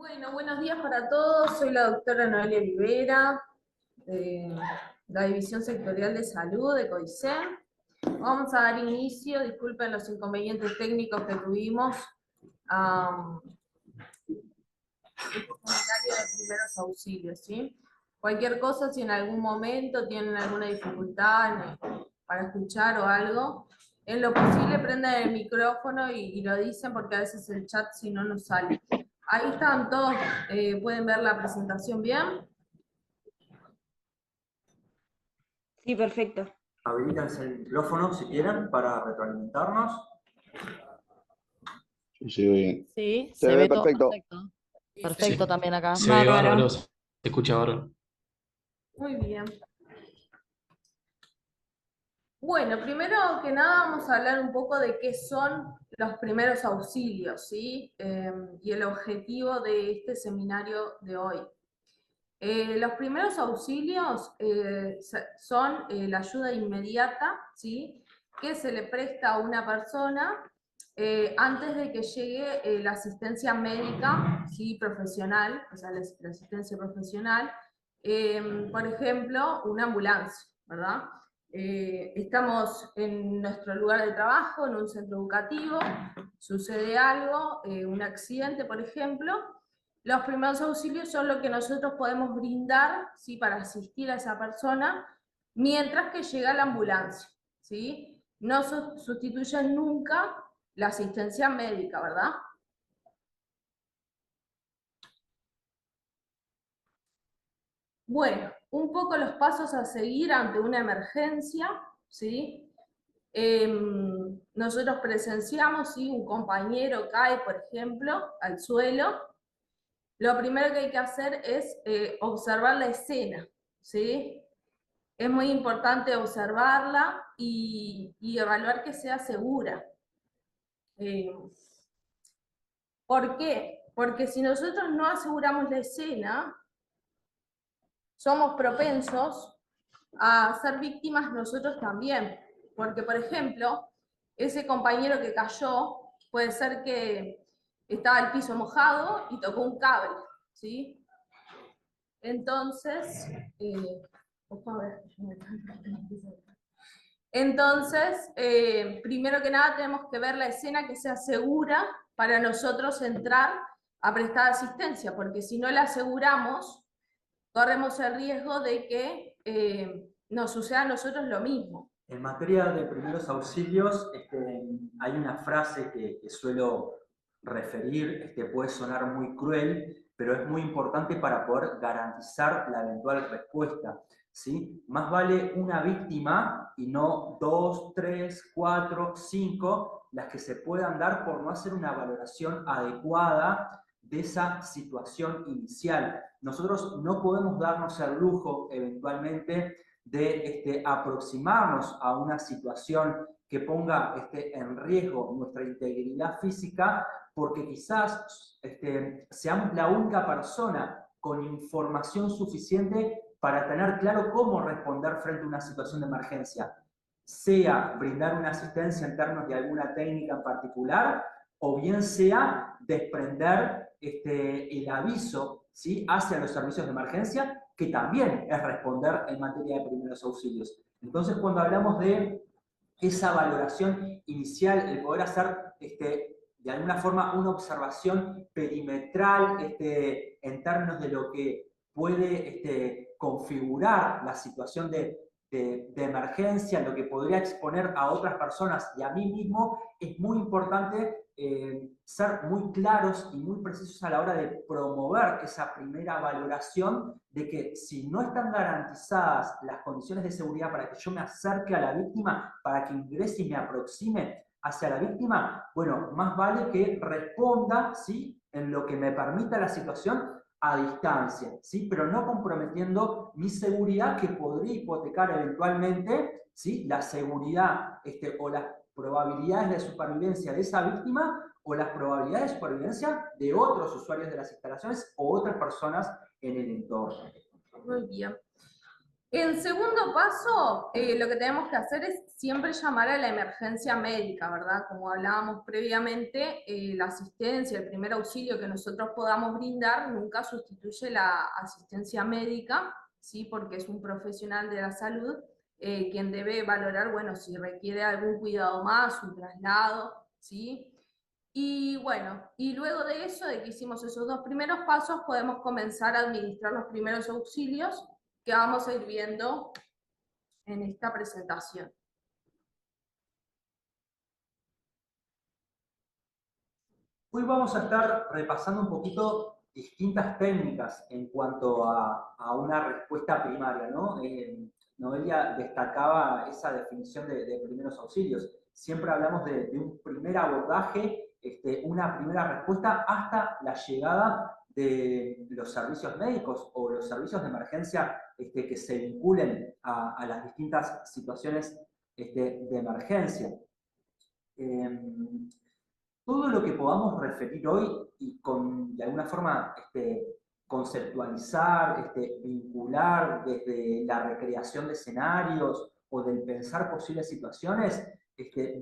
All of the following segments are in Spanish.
Bueno, buenos días para todos. Soy la doctora Noelia Olivera, de la División Sectorial de Salud de COICEN. Vamos a dar inicio, disculpen los inconvenientes técnicos que tuvimos, a este seminario de primeros auxilios, ¿sí? Cualquier cosa, si en algún momento tienen alguna dificultad para escuchar o algo, en lo posible prendan el micrófono y lo dicen, porque a veces el chat si no nos sale. Ahí están todos, pueden ver la presentación bien. Sí, perfecto. Habilítense el micrófono si quieren para retroalimentarnos. Sí, sí, bien. Sí, Se se ve ve todo perfecto. perfecto. Perfecto Sí, también acá. se ve Bárbaro. bárbaro, se escucha bárbaro. Muy bien. Bueno, primero que nada vamos a hablar un poco de qué son los primeros auxilios, ¿sí? Y el objetivo de este seminario de hoy. Los primeros auxilios son la ayuda inmediata, ¿sí? Que se le presta a una persona antes de que llegue la asistencia médica, ¿sí? Profesional, o sea, la asistencia profesional, por ejemplo, una ambulancia, ¿verdad? Estamos en nuestro lugar de trabajo, en un centro educativo, sucede algo, un accidente, por ejemplo. Los primeros auxilios son lo que nosotros podemos brindar, ¿sí? Para asistir a esa persona mientras que llega la ambulancia, ¿sí? No sustituyen nunca la asistencia médica, ¿verdad? Bueno, un poco los pasos a seguir ante una emergencia, ¿sí? Nosotros presenciamos, ¿sí? Un compañero cae, por ejemplo, al suelo. Lo primero que hay que hacer es observar la escena, ¿sí? Es muy importante observarla y evaluar que sea segura. ¿Por qué? Porque si nosotros no aseguramos la escena, somos propensos a ser víctimas nosotros también. Porque, por ejemplo, ese compañero que cayó, puede ser que estaba el piso mojado y tocó un cable, ¿sí? Entonces, primero que nada tenemos que ver la escena que sea segura para nosotros entrar a prestar asistencia, porque si no la aseguramos, corremos el riesgo de que nos suceda a nosotros lo mismo. En materia de primeros auxilios, hay una frase que suelo referir, puede sonar muy cruel, pero es muy importante para poder garantizar la eventual respuesta, ¿sí? Más vale una víctima y no 2, 3, 4, 5, las que se puedan dar por no hacer una valoración adecuada de esa situación inicial. Nosotros no podemos darnos el lujo, eventualmente, de aproximarnos a una situación que ponga en riesgo nuestra integridad física, porque quizás seamos la única persona con información suficiente para tener claro cómo responder frente a una situación de emergencia, sea brindar una asistencia en términos de alguna técnica en particular, o bien sea desprender el aviso, ¿sí? Hacia los servicios de emergencia, que también es responder en materia de primeros auxilios. Entonces, cuando hablamos de esa valoración inicial, el poder hacer de alguna forma una observación perimetral en términos de lo que puede configurar la situación de emergencia, lo que podría exponer a otras personas y a mí mismo, es muy importante ser muy claros y muy precisos a la hora de promover esa primera valoración de que si no están garantizadas las condiciones de seguridad para que yo me acerque a la víctima, para que ingrese y me aproxime hacia la víctima, bueno, más vale que responda, ¿sí? En lo que me permita la situación a distancia, ¿sí? Pero no comprometiendo mi seguridad, que podría hipotecar eventualmente, ¿sí? La seguridad o las probabilidades de supervivencia de esa víctima o las probabilidades de supervivencia de otros usuarios de las instalaciones o otras personas en el entorno. Muy bien. En segundo paso, lo que tenemos que hacer es siempre llamar a la emergencia médica, ¿verdad? Como hablábamos previamente, la asistencia, el primer auxilio que nosotros podamos brindar nunca sustituye la asistencia médica, ¿sí? Porque es un profesional de la salud quien debe valorar, bueno, si requiere algún cuidado más, un traslado, ¿sí? Y bueno, y luego de eso, de que hicimos esos dos primeros pasos, podemos comenzar a administrar los primeros auxilios que vamos a ir viendo en esta presentación. Hoy vamos a estar repasando un poquito distintas técnicas en cuanto a una respuesta primaria, ¿no? Noelia destacaba esa definición de primeros auxilios. Siempre hablamos de un primer abordaje, una primera respuesta hasta la llegada de los servicios médicos o los servicios de emergencia que se vinculen a las distintas situaciones de emergencia. Todo lo que podamos referir hoy y de alguna forma conceptualizar, vincular desde la recreación de escenarios o del pensar posibles situaciones,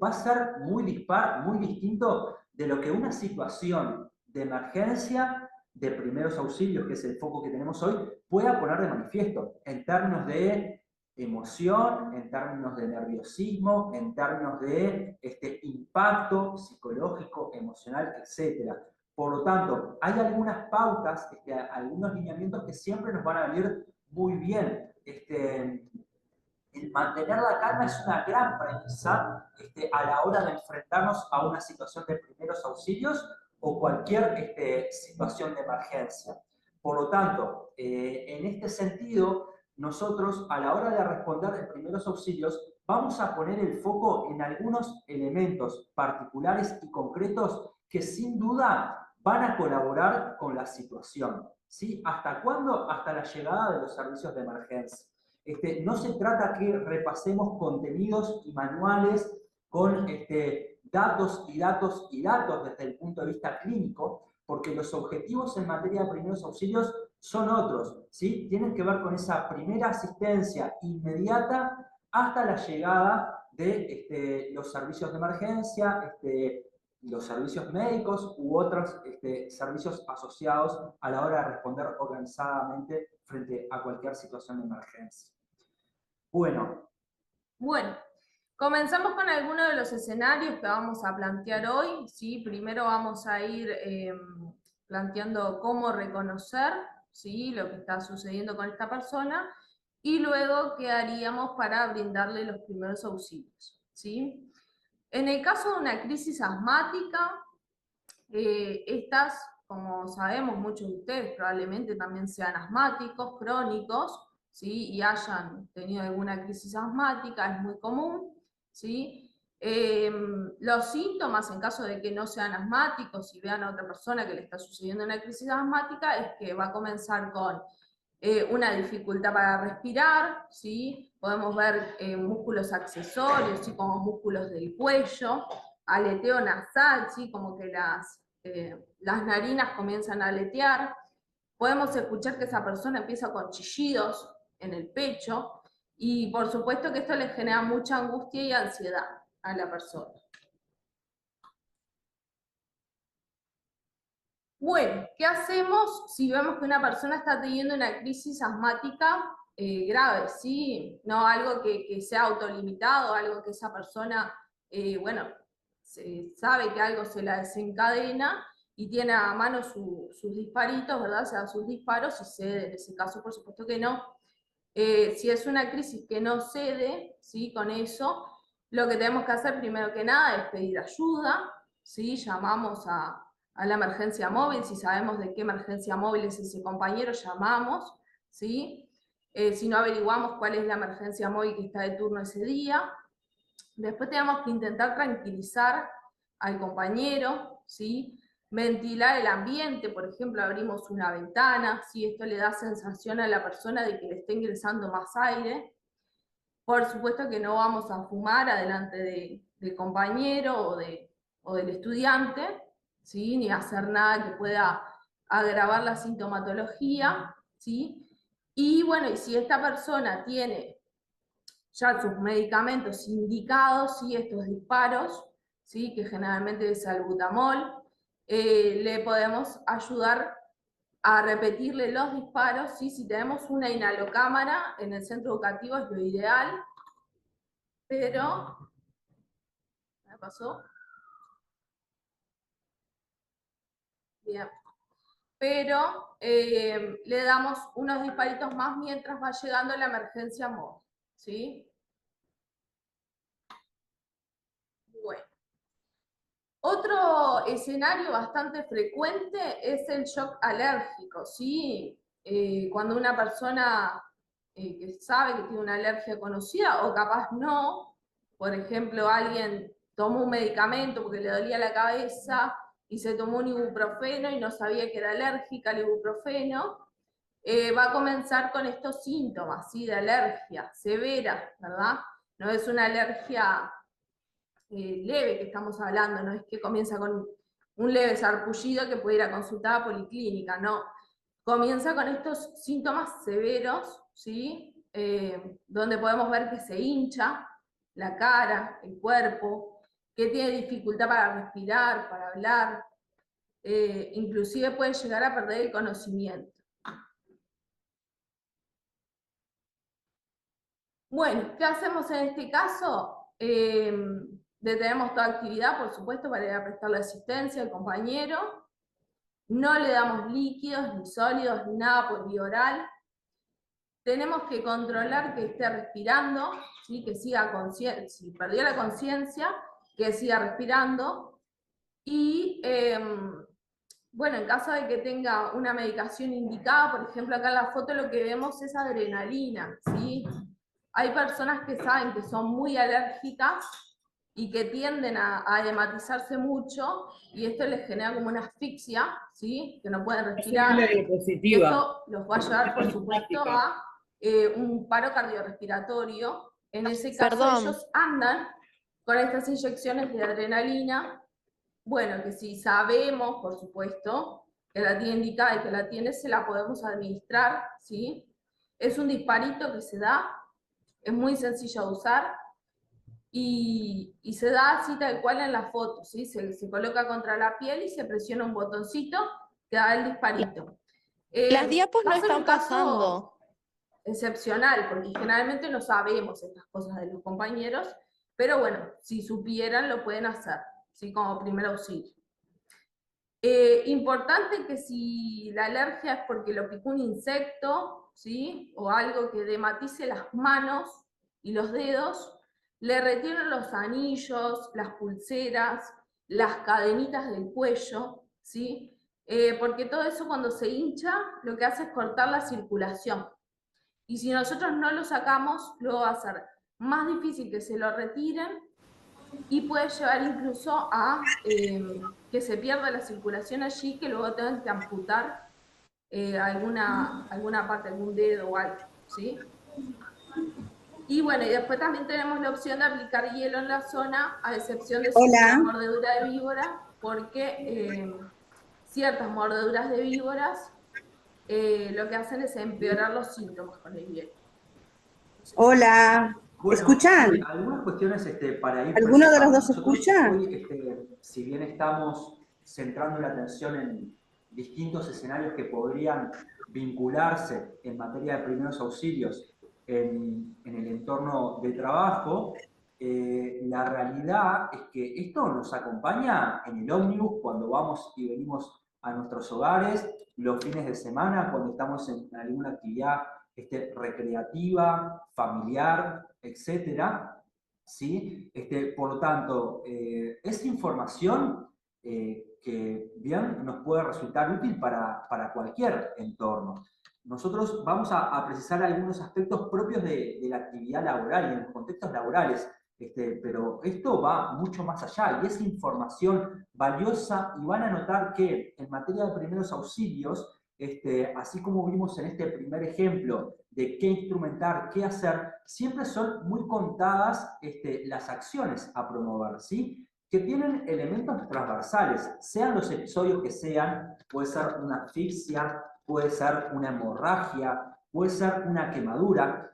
va a ser muy dispar, muy distinto de lo que una situación de emergencia de primeros auxilios, que es el foco que tenemos hoy, pueda poner de manifiesto en términos de emoción, en términos de nerviosismo, en términos de impacto psicológico, emocional, etc. Por lo tanto, hay algunas pautas, algunos lineamientos que siempre nos van a venir muy bien. El mantener la calma es una gran premisa a la hora de enfrentarnos a una situación de primeros auxilios o cualquier situación de emergencia. Por lo tanto, en este sentido, nosotros a la hora de responder en primeros auxilios vamos a poner el foco en algunos elementos particulares y concretos que sin duda van a colaborar con la situación. ¿Sí? ¿Hasta cuándo? Hasta la llegada de los servicios de emergencia. No se trata que repasemos contenidos y manuales con datos y datos y datos desde el punto de vista clínico, porque los objetivos en materia de primeros auxilios son otros, ¿sí? Tienen que ver con esa primera asistencia inmediata hasta la llegada de los servicios de emergencia, los servicios médicos u otros servicios asociados a la hora de responder organizadamente frente a cualquier situación de emergencia. Bueno, Comenzamos con algunos de los escenarios que vamos a plantear hoy, ¿sí? Primero vamos a ir planteando cómo reconocer, ¿sí?, lo que está sucediendo con esta persona, y luego qué haríamos para brindarle los primeros auxilios, ¿sí? En el caso de una crisis asmática, estas, como sabemos, muchos de ustedes probablemente también sean asmáticos, crónicos, ¿sí?, y hayan tenido alguna crisis asmática, es muy común, ¿sí? Los síntomas, en caso de que no sean asmáticos, si vean a otra persona que le está sucediendo una crisis asmática, es que va a comenzar con una dificultad para respirar, ¿sí? Podemos ver músculos accesorios, ¿sí?, como músculos del cuello, aleteo nasal, ¿sí?, como que las narinas comienzan a aletear. Podemos escuchar que esa persona empieza con chillidos en el pecho, y por supuesto que esto le genera mucha angustia y ansiedad a la persona. Bueno, ¿qué hacemos si vemos que una persona está teniendo una crisis asmática grave, ¿sí? No algo que sea autolimitado, algo que esa persona, bueno, sabe que algo se la desencadena y tiene a mano sus disparitos, ¿verdad? O sea, sus disparos y cede. En ese caso, por supuesto que no. Si es una crisis que no cede, ¿sí?, con eso, lo que tenemos que hacer primero que nada es pedir ayuda, ¿sí? Llamamos a la emergencia móvil, si sabemos de qué emergencia móvil es ese compañero, llamamos, ¿sí? Si no, averiguamos cuál es la emergencia móvil que está de turno ese día. Después tenemos que intentar tranquilizar al compañero, ¿sí? Ventilar el ambiente, por ejemplo, abrimos una ventana, ¿sí? Esto le da sensación a la persona de que le está ingresando más aire. Por supuesto que no vamos a fumar adelante del compañero o del estudiante, ¿sí?, ni hacer nada que pueda agravar la sintomatología, ¿sí? Y bueno, y si esta persona tiene ya sus medicamentos indicados, ¿sí? Estos disparos, ¿sí? Que generalmente es salbutamol, le podemos ayudar a repetirle los disparos, ¿sí? Si tenemos una inhalocámara en el centro educativo es lo ideal, pero, ¿me pasó? Bien. Pero le damos unos disparitos más mientras va llegando la emergencia móvil, ¿sí? Bueno. Otro escenario bastante frecuente es el shock alérgico, ¿sí? Cuando una persona que sabe que tiene una alergia conocida o capaz no, por ejemplo, alguien tomó un medicamento porque le dolía la cabeza y se tomó un ibuprofeno y no sabía que era alérgica al ibuprofeno, va a comenzar con estos síntomas, ¿sí? De alergia severa, ¿verdad? No es una alergia leve que estamos hablando, no es que comienza con un leve sarpullido que puede ir a consultar a policlínica, no. Comienza con estos síntomas severos, ¿sí? Donde podemos ver que se hincha la cara, el cuerpo, que tiene dificultad para respirar, para hablar, inclusive puede llegar a perder el conocimiento. Bueno, ¿qué hacemos en este caso? Detenemos toda actividad, por supuesto, para ir a prestarle asistencia al compañero. No le damos líquidos, ni sólidos, ni nada por vía oral. Tenemos que controlar que esté respirando, ¿sí? Que siga consciente, si perdió la conciencia, que siga respirando. Y bueno, en caso de que tenga una medicación indicada, por ejemplo, acá en la foto lo que vemos es adrenalina, ¿sí? Hay personas que saben que son muy alérgicas y que tienden a hematizarse mucho, y esto les genera como una asfixia, ¿sí? Que no pueden respirar. La Y diapositiva. esto los va a llevar, por supuesto, a un paro cardiorrespiratorio. En ese caso, Perdón. ellos andan con estas inyecciones de adrenalina. Bueno, que si sabemos, por supuesto, que la tiene indicada y que la tiene, se la podemos administrar, ¿sí? Es un disparito que se da, es muy sencillo de usar, y se da así tal cual en la foto, ¿sí? Se coloca contra la piel y se presiona un botoncito que da el disparito. Las diapos no va a ser un están caso pasando. excepcional, porque generalmente no sabemos estas cosas de los compañeros, pero bueno, si supieran lo pueden hacer, ¿sí? Como primer auxilio. Importante que si la alergia es porque lo picó un insecto, ¿sí? O algo que dematice las manos y los dedos, le retienen los anillos, las pulseras, las cadenitas del cuello, ¿sí? Porque todo eso cuando se hincha lo que hace es cortar la circulación. Y si nosotros no lo sacamos, luego va a ser más difícil que se lo retiren y puede llevar incluso a que se pierda la circulación allí, que luego tengan que amputar alguna parte, algún dedo o algo, ¿sí? Y bueno, y después también tenemos la opción de aplicar hielo en la zona, a excepción de si es una mordedura de víbora, porque ciertas mordeduras de víboras lo que hacen es empeorar los síntomas con el hielo. Hola, Bueno, ¿escuchan? sí, algunas cuestiones para ir ¿Alguno de los precisando. dos Nosotros escucha? hoy, si bien estamos centrando la atención en distintos escenarios que podrían vincularse en materia de primeros auxilios en el entorno de trabajo, la realidad es que esto nos acompaña en el ómnibus cuando vamos y venimos a nuestros hogares, los fines de semana, cuando estamos en alguna actividad recreativa, familiar, etcétera, ¿sí? Por lo tanto, es información que bien nos puede resultar útil para cualquier entorno. Nosotros vamos a precisar algunos aspectos propios de la actividad laboral y en los contextos laborales, pero esto va mucho más allá y es información valiosa, y van a notar que en materia de primeros auxilios, así como vimos en este primer ejemplo de qué instrumentar, qué hacer, siempre son muy contadas las acciones a promover, ¿sí? Que tienen elementos transversales, sean los episodios que sean, puede ser una asfixia, puede ser una hemorragia, puede ser una quemadura.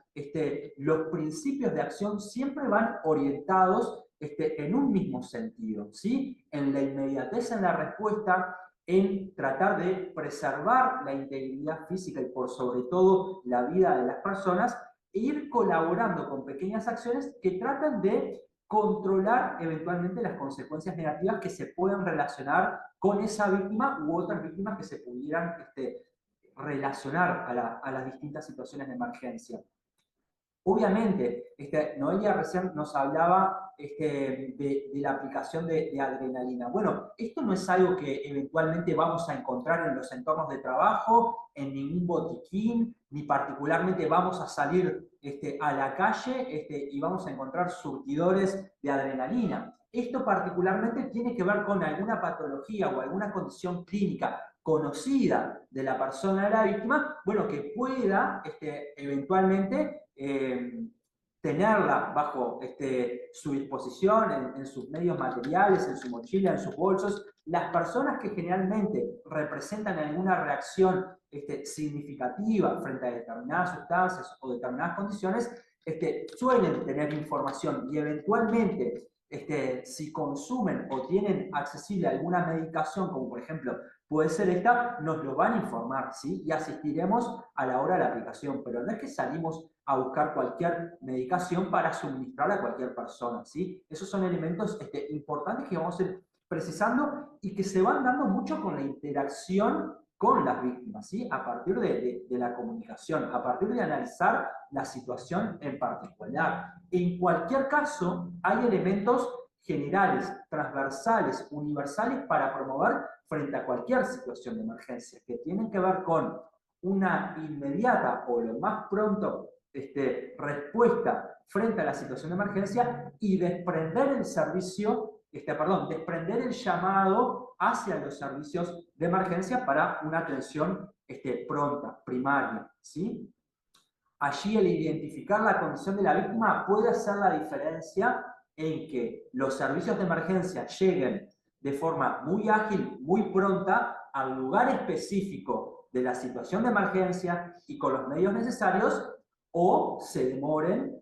Los principios de acción siempre van orientados en un mismo sentido, ¿sí? En la inmediatez en la respuesta, en tratar de preservar la integridad física y por sobre todo la vida de las personas, e ir colaborando con pequeñas acciones que tratan de controlar eventualmente las consecuencias negativas que se pueden relacionar con esa víctima u otras víctimas que se pudieran relacionar a las distintas situaciones de emergencia. Obviamente, Noelia recién nos hablaba de la aplicación de adrenalina. Bueno, esto no es algo que eventualmente vamos a encontrar en los entornos de trabajo, en ningún botiquín, ni particularmente vamos a salir a la calle y vamos a encontrar surtidores de adrenalina. Esto particularmente tiene que ver con alguna patología o alguna condición clínica conocida de la persona de la víctima, bueno, que pueda eventualmente tenerla bajo su disposición, en sus medios materiales, en su mochila, en sus bolsos. Las personas que generalmente representan alguna reacción significativa frente a determinadas sustancias o determinadas condiciones, suelen tener información y eventualmente si consumen o tienen accesible alguna medicación, como por ejemplo puede ser esta, nos lo van a informar, ¿sí? Y asistiremos a la hora de la aplicación, pero no es que salimos a buscar cualquier medicación para suministrarla a cualquier persona, ¿sí? Esos son elementos importantes que vamos a ir precisando y que se van dando mucho con la interacción con las víctimas, ¿sí? A partir de la comunicación, a partir de analizar la situación en particular. En cualquier caso, hay elementos generales, transversales, universales para promover frente a cualquier situación de emergencia, que tienen que ver con una inmediata o lo más pronto respuesta frente a la situación de emergencia y desprender el servicio, desprender el llamado hacia los servicios de emergencia para una atención pronta, primaria, ¿sí? Allí el identificar la condición de la víctima puede hacer la diferencia en que los servicios de emergencia lleguen de forma muy ágil, muy pronta, al lugar específico de la situación de emergencia y con los medios necesarios, o se demoren,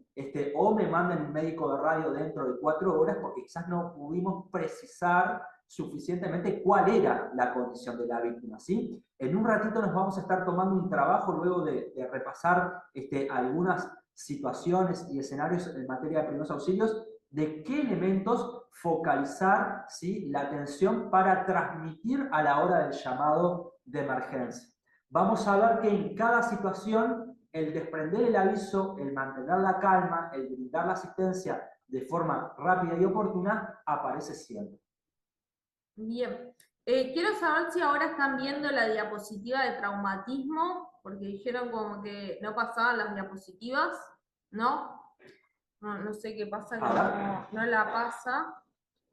o me manden un médico de radio dentro de 4 horas porque quizás no pudimos precisar suficientemente cuál era la condición de la víctima, ¿sí? En un ratito nos vamos a estar tomando un trabajo luego de repasar algunas situaciones y escenarios en materia de primeros auxilios, de qué elementos focalizar, ¿sí?, la atención para transmitir a la hora del llamado de emergencia. Vamos a ver que en cada situación el desprender el aviso, el mantener la calma, el brindar la asistencia de forma rápida y oportuna aparece siempre. Bien. Quiero saber si ahora están viendo la diapositiva de traumatismo, porque dijeron como que no pasaban las diapositivas, ¿no? No sé qué pasa, que no la pasa.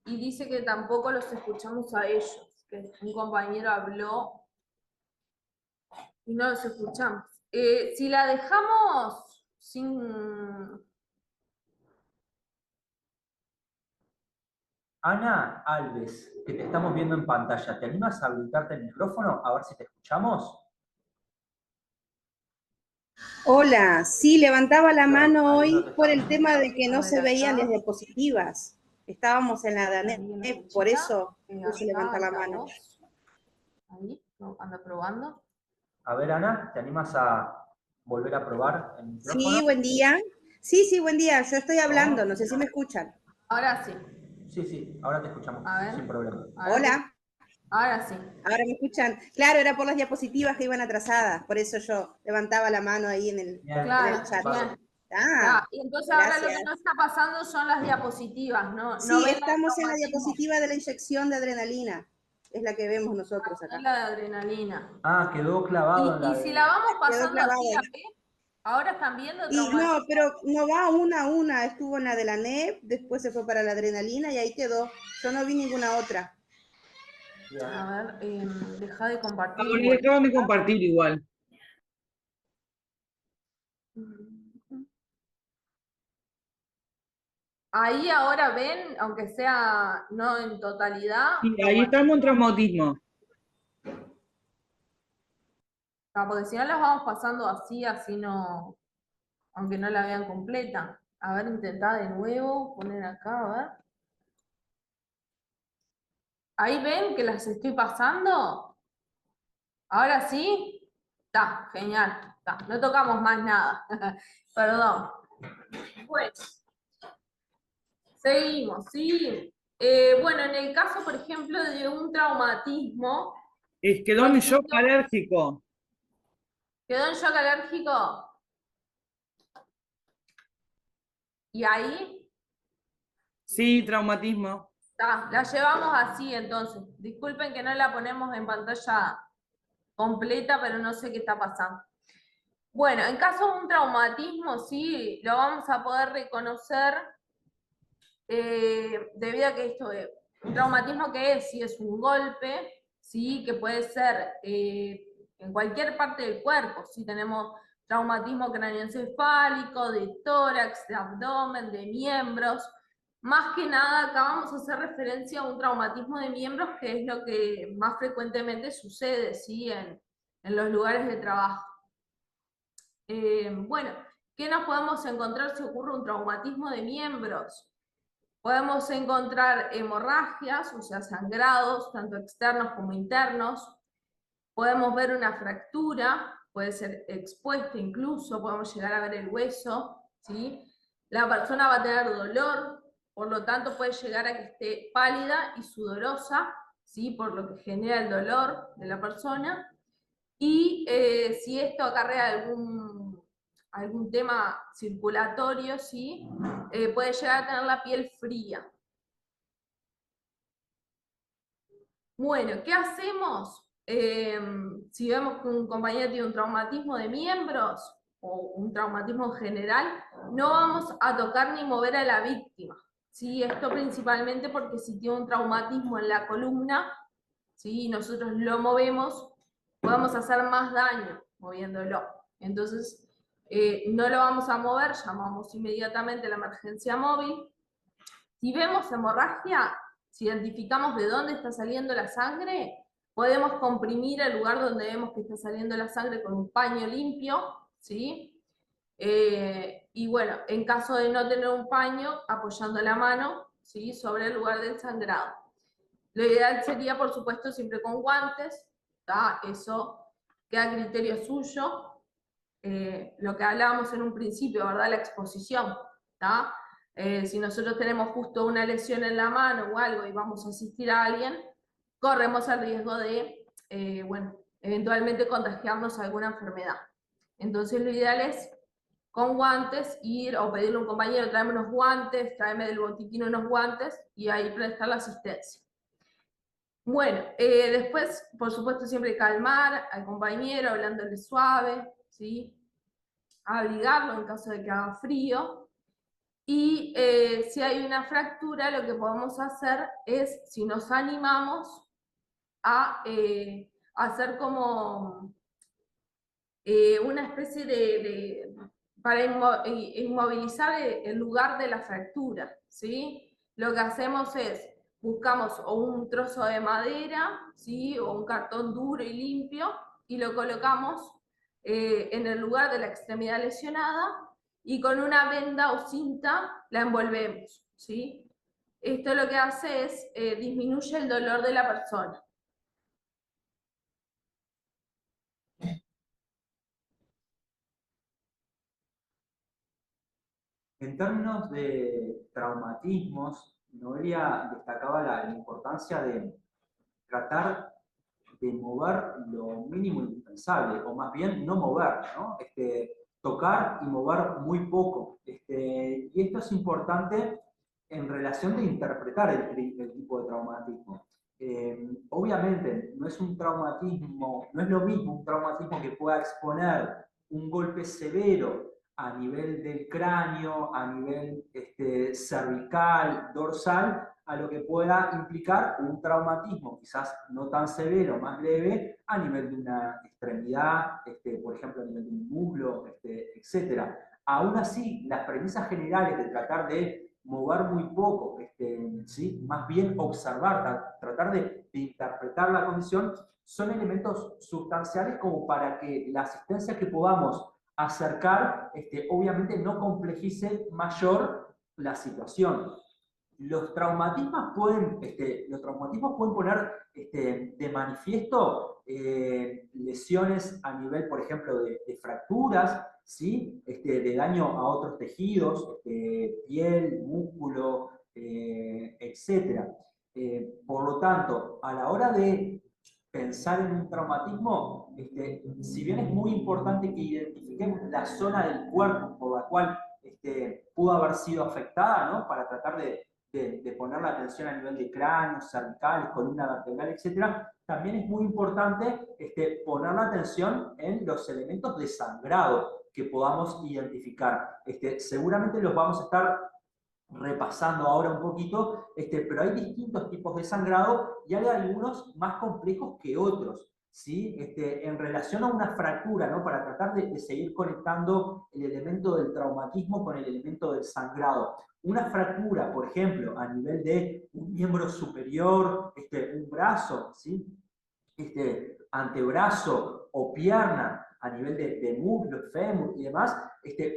Y dice que tampoco los escuchamos a ellos, que un compañero habló y no los escuchamos. Si la dejamos sin... Ana Alves, que te estamos viendo en pantalla, ¿te animas a habilitarte el micrófono a ver si te escuchamos? Hola, sí, levantaba la mano hoy por el tema de que no se veían las diapositivas. Estábamos en la DANEP, por eso puse levantar la mano. Ahí, anda probando. A ver, Ana, ¿te animas a volver a probar el micrófono? Sí, buen día. Sí, buen día. Yo estoy hablando, no sé si me escuchan. Ahora sí. Sí, ahora te escuchamos, sin problema. Hola. Ahora sí. Ahora me escuchan. Claro, era por las diapositivas que iban atrasadas, por eso yo levantaba la mano ahí en el chat. Bien. Y entonces gracias. ahora lo que no está pasando son las diapositivas, ¿no? Sí, estamos en la diapositiva de la inyección de adrenalina. Es la que vemos nosotros acá. Es la de adrenalina. Ah, quedó clavado en la... Y si la vamos pasando así, ahora están viendo... Y no, pero no va una a una. Estuvo en la de la NEP, después se fue para la adrenalina y ahí quedó. Yo no vi ninguna otra. A ver, deja de compartir. Ahora acaban de compartir igual. Ahí ahora ven, aunque sea no en totalidad. Sí, ahí estamos en traumatismo. porque si no las vamos pasando así, así no, aunque no la vean completa. A ver, intentá de nuevo, poner acá, a ver. ¿Ahí ven que las estoy pasando? ¿Ahora sí? Está, genial. Está, no tocamos más nada. Perdón. Bueno, seguimos, ¿sí? Bueno, en el caso, por ejemplo, de un traumatismo, Quedó en shock alérgico. ¿quedó en shock alérgico? ¿Y ahí? Sí, traumatismo. La llevamos así entonces. Disculpen que no la ponemos en pantalla completa, pero no sé qué está pasando. Bueno, en caso de un traumatismo, sí, lo vamos a poder reconocer debido a que esto es un traumatismo que es, sí, es un golpe, sí, que puede ser en cualquier parte del cuerpo. Sí, tenemos traumatismo cráneoencefálico, de tórax, de abdomen, de miembros. Más que nada, acá vamos a hacer referencia a un traumatismo de miembros, que es lo que más frecuentemente sucede, ¿sí? En los lugares de trabajo. Bueno, ¿qué nos podemos encontrar si ocurre un traumatismo de miembros? Podemos encontrar hemorragias, o sea, sangrados, tanto externos como internos. Podemos ver una fractura, puede ser expuesta incluso, podemos llegar a ver el hueso, ¿sí? La persona va a tener dolor, por lo tanto puede llegar a que esté pálida y sudorosa, ¿sí? Por lo que genera el dolor de la persona. Y si esto acarrea algún tema circulatorio, ¿sí? Puede llegar a tener la piel fría. Bueno, ¿qué hacemos? Si vemos que un compañero tiene un traumatismo de miembros o un traumatismo en general, no vamos a tocar ni mover a la víctima. ¿Sí? Esto principalmente porque si tiene un traumatismo en la columna, ¿sí? Nosotros lo movemos, podemos hacer más daño moviéndolo. Entonces, no lo vamos a mover, llamamos inmediatamente a la emergencia móvil. Si vemos hemorragia, si identificamos de dónde está saliendo la sangre, podemos comprimir el lugar donde vemos que está saliendo la sangre con un paño limpio, ¿sí? Y bueno, en caso de no tener un paño, apoyando la mano, ¿sí? Sobre el lugar del sangrado. Lo ideal sería, por supuesto, siempre con guantes, ¿tá? Eso queda a criterio suyo. Lo que hablábamos en un principio, ¿verdad? La exposición, ¿tá? Si nosotros tenemos justo una lesión en la mano o algo y vamos a asistir a alguien, corremos el riesgo de, bueno, eventualmente contagiarnos alguna enfermedad. Entonces lo ideal es con guantes ir o pedirle a un compañero, tráeme unos guantes, tráeme del botiquín unos guantes y ahí prestar la asistencia. Bueno, después, por supuesto, siempre calmar al compañero, hablándole suave, ¿sí? Abrigarlo en caso de que haga frío. Y si hay una fractura, lo que podemos hacer es, si nos animamos, a hacer como una especie para inmovilizar el lugar de la fractura, ¿sí? Lo que hacemos es, buscamos o un trozo de madera, ¿sí? O un cartón duro y limpio, y lo colocamos en el lugar de la extremidad lesionada, y con una venda o cinta la envolvemos, ¿sí? Esto lo que hace es disminuye el dolor de la persona. En términos de traumatismos, Noelia destacaba la importancia de tratar de mover lo mínimo indispensable, o más bien no mover, ¿no? Tocar y mover muy poco. Y esto es importante en relación de interpretar el tipo de traumatismo. Obviamente, no es un traumatismo, no es lo mismo un traumatismo que pueda exponer un golpe severo a nivel del cráneo, a nivel cervical, dorsal, a lo que pueda implicar un traumatismo, quizás no tan severo, más leve, a nivel de una extremidad, por ejemplo, a nivel de un muslo, etc. Aún así, las premisas generales de tratar de mover muy poco, ¿sí? Más bien observar, tratar de interpretar la condición, son elementos sustanciales como para que la asistencia que podamos acercar, obviamente no complejice mayor la situación. Los traumatismos pueden poner de manifiesto lesiones a nivel, por ejemplo, de fracturas, ¿sí? De daño a otros tejidos, piel, músculo, etc. Por lo tanto, a la hora de pensar en un traumatismo, si bien es muy importante que identifiquemos la zona del cuerpo por la cual pudo haber sido afectada, ¿no? Para tratar de poner la atención a nivel de cráneo, cervicales, columna vertebral, etc., también es muy importante poner la atención en los elementos de sangrado que podamos identificar. Seguramente los vamos a estar repasando ahora un poquito, pero hay distintos tipos de sangrado y hay algunos más complejos que otros, ¿sí? En relación a una fractura, ¿no? Para tratar de seguir conectando el elemento del traumatismo con el elemento del sangrado. Una fractura, por ejemplo, a nivel de un miembro superior, un brazo, ¿sí? Antebrazo o pierna, a nivel de muslo, fémur y demás,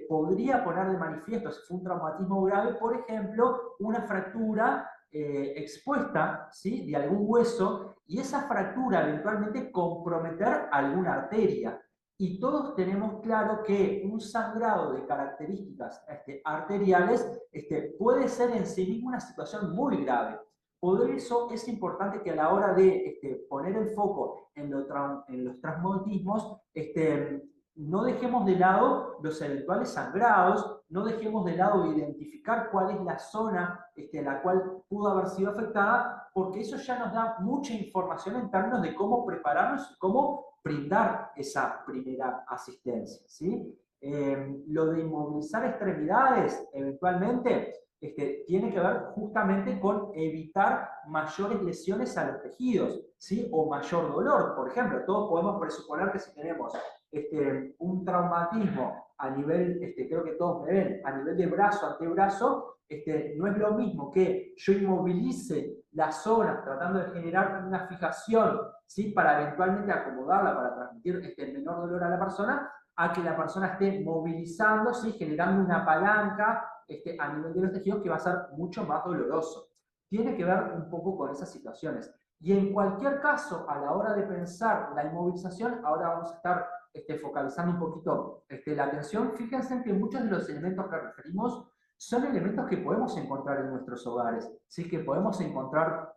podría poner de manifiesto, si fue un traumatismo grave, por ejemplo, una fractura expuesta, ¿sí? De algún hueso, y esa fractura eventualmente comprometer alguna arteria. Y todos tenemos claro que un sangrado de características arteriales puede ser en sí mismo una situación muy grave. Por eso es importante que a la hora de poner el foco en los traumatismos, no dejemos de lado los eventuales sangrados, no dejemos de lado identificar cuál es la zona a la cual pudo haber sido afectada, porque eso ya nos da mucha información en términos de cómo prepararnos y cómo brindar esa primera asistencia, ¿sí? Lo de inmovilizar extremidades, eventualmente, tiene que ver justamente con evitar mayores lesiones a los tejidos, ¿sí? O mayor dolor. Por ejemplo, todos podemos presuponer que si tenemos un traumatismo a nivel, creo que todos me ven, a nivel de brazo, antebrazo, no es lo mismo que yo inmovilice la zona tratando de generar una fijación, ¿sí? Para eventualmente acomodarla, para transmitir el menor dolor a la persona, a que la persona esté movilizando, ¿sí? Generando una palanca a nivel de los tejidos que va a ser mucho más doloroso. Tiene que ver un poco con esas situaciones. Y en cualquier caso, a la hora de pensar la inmovilización, ahora vamos a estar focalizando un poquito la atención. Fíjense en que muchos de los elementos que referimos son elementos que podemos encontrar en nuestros hogares, ¿sí? Que podemos encontrar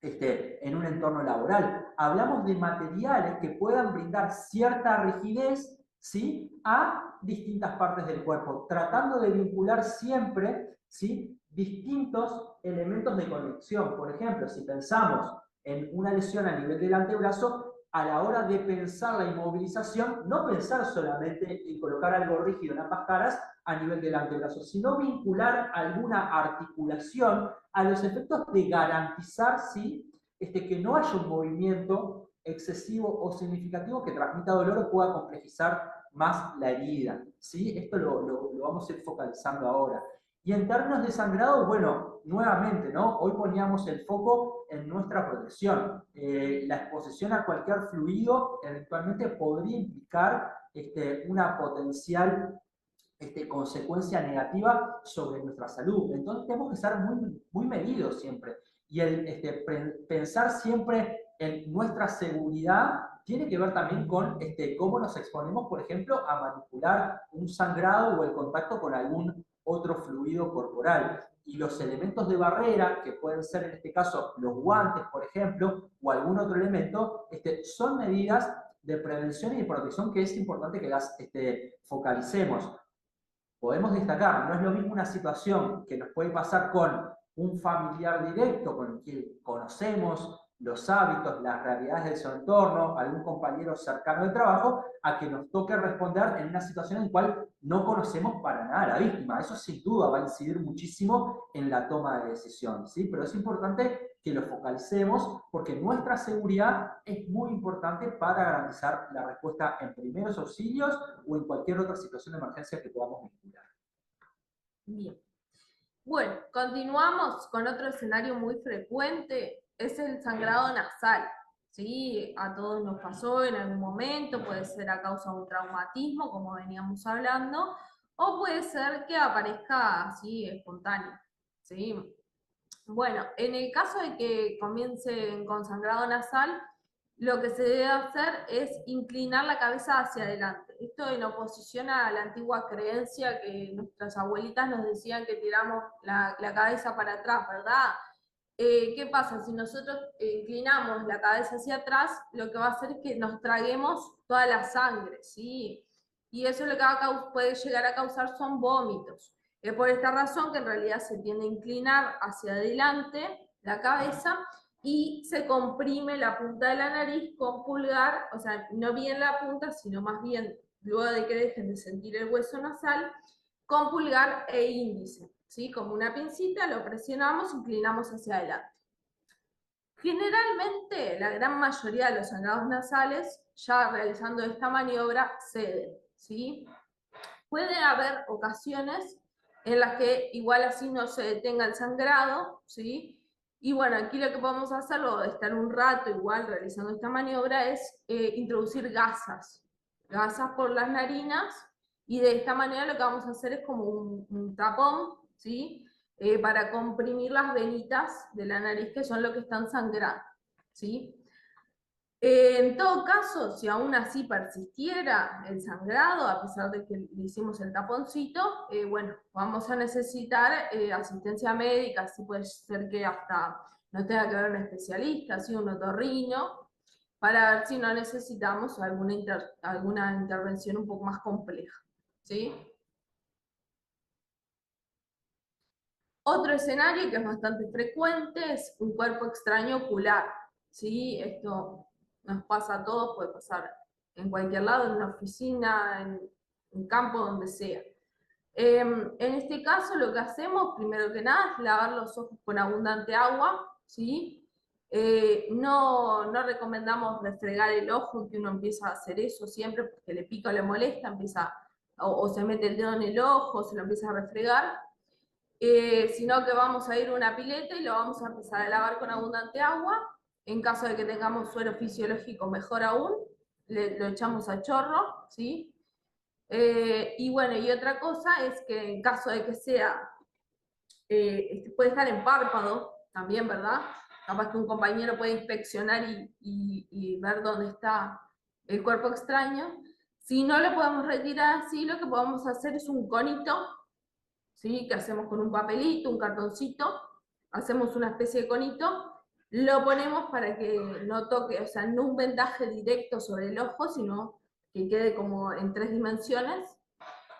en un entorno laboral. Hablamos de materiales que puedan brindar cierta rigidez, ¿sí? A distintas partes del cuerpo, tratando de vincular siempre, ¿sí? Distintos elementos de conexión. Por ejemplo, si pensamos en una lesión a nivel del antebrazo, a la hora de pensar la inmovilización, no pensar solamente en colocar algo rígido en ambas caras a nivel del antebrazo, sino vincular alguna articulación a los efectos de garantizar, ¿sí? Que no haya un movimiento excesivo o significativo que transmita dolor o pueda complejizar más la herida, ¿sí? Esto lo vamos a ir focalizando ahora. Y en términos de sangrado, bueno, nuevamente, ¿no? Hoy poníamos el foco en nuestra protección. La exposición a cualquier fluido eventualmente podría implicar una potencial consecuencia negativa sobre nuestra salud. Entonces tenemos que ser muy, muy medidos siempre. Y el pensar siempre en nuestra seguridad tiene que ver también con cómo nos exponemos, por ejemplo, a manipular un sangrado o el contacto con algún otro fluido corporal. Y los elementos de barrera, que pueden ser en este caso los guantes, por ejemplo, o algún otro elemento, son medidas de prevención y de protección que es importante que las focalicemos. Podemos destacar, no es lo mismo una situación que nos puede pasar con un familiar directo con el que conocemos los hábitos, las realidades de su entorno, algún compañero cercano de trabajo, a que nos toque responder en una situación en la cual no conocemos para nada a la víctima. Eso sin duda va a incidir muchísimo en la toma de decisión, ¿sí? Pero es importante que lo focalicemos porque nuestra seguridad es muy importante para garantizar la respuesta en primeros auxilios o en cualquier otra situación de emergencia que podamos vincular. Bien. Bueno, continuamos con otro escenario muy frecuente, es el sangrado nasal. ¿Sí? A todos nos pasó en algún momento, puede ser a causa de un traumatismo, como veníamos hablando, o puede ser que aparezca así espontáneo. ¿Sí? Bueno, en el caso de que comiencen con sangrado nasal, lo que se debe hacer es inclinar la cabeza hacia adelante. Esto en oposición a la antigua creencia que nuestras abuelitas nos decían que tiramos la cabeza para atrás, ¿verdad? ¿Qué pasa? Si nosotros inclinamos la cabeza hacia atrás, lo que va a hacer es que nos traguemos toda la sangre, ¿sí? Y eso lo que puede llegar a causar son vómitos. Es por esta razón que en realidad se tiende a inclinar hacia adelante la cabeza y se comprime la punta de la nariz con pulgar, o sea, no bien la punta, sino más bien luego de que dejen de sentir el hueso nasal, con pulgar e índice, ¿sí? Como una pincita, lo presionamos, inclinamos hacia adelante. Generalmente, la gran mayoría de los sangrados nasales, ya realizando esta maniobra, ceden, ¿sí? Puede haber ocasiones en las que igual así no se detenga el sangrado, ¿sí? Y bueno, aquí lo que podemos hacer, luego de estar un rato igual realizando esta maniobra, es introducir gasas por las narinas, y de esta manera lo que vamos a hacer es como un tapón, ¿sí? Para comprimir las venitas de la nariz, que son lo que están sangrando, ¿sí? En todo caso, si aún así persistiera el sangrado, a pesar de que le hicimos el taponcito, bueno, vamos a necesitar asistencia médica, así puede ser que hasta no tenga que ver un especialista, así un otorrino, para ver si no necesitamos alguna intervención un poco más compleja, ¿sí? Otro escenario que es bastante frecuente es un cuerpo extraño ocular, ¿sí? Esto nos pasa a todos, puede pasar en cualquier lado, en una oficina, en un campo, donde sea. En este caso lo que hacemos, primero que nada, es lavar los ojos con abundante agua, ¿sí? No recomendamos refregar el ojo, que uno empieza a hacer eso siempre porque le pica o le molesta, o se mete el dedo en el ojo, se lo empieza a refregar. Sino que vamos a ir a una pileta y lo vamos a empezar a lavar con abundante agua. En caso de que tengamos suero fisiológico, mejor aún, lo echamos a chorro, ¿sí? Y bueno, y otra cosa es que en caso de que sea, puede estar en párpado también, ¿verdad? Capaz que un compañero puede inspeccionar y ver dónde está el cuerpo extraño. Si no lo podemos retirar así, lo que podemos hacer es un conito, ¿sí? Que hacemos con un papelito, un cartoncito, hacemos una especie de conito, lo ponemos para que no toque, o sea, no un vendaje directo sobre el ojo, sino que quede como en 3 dimensiones,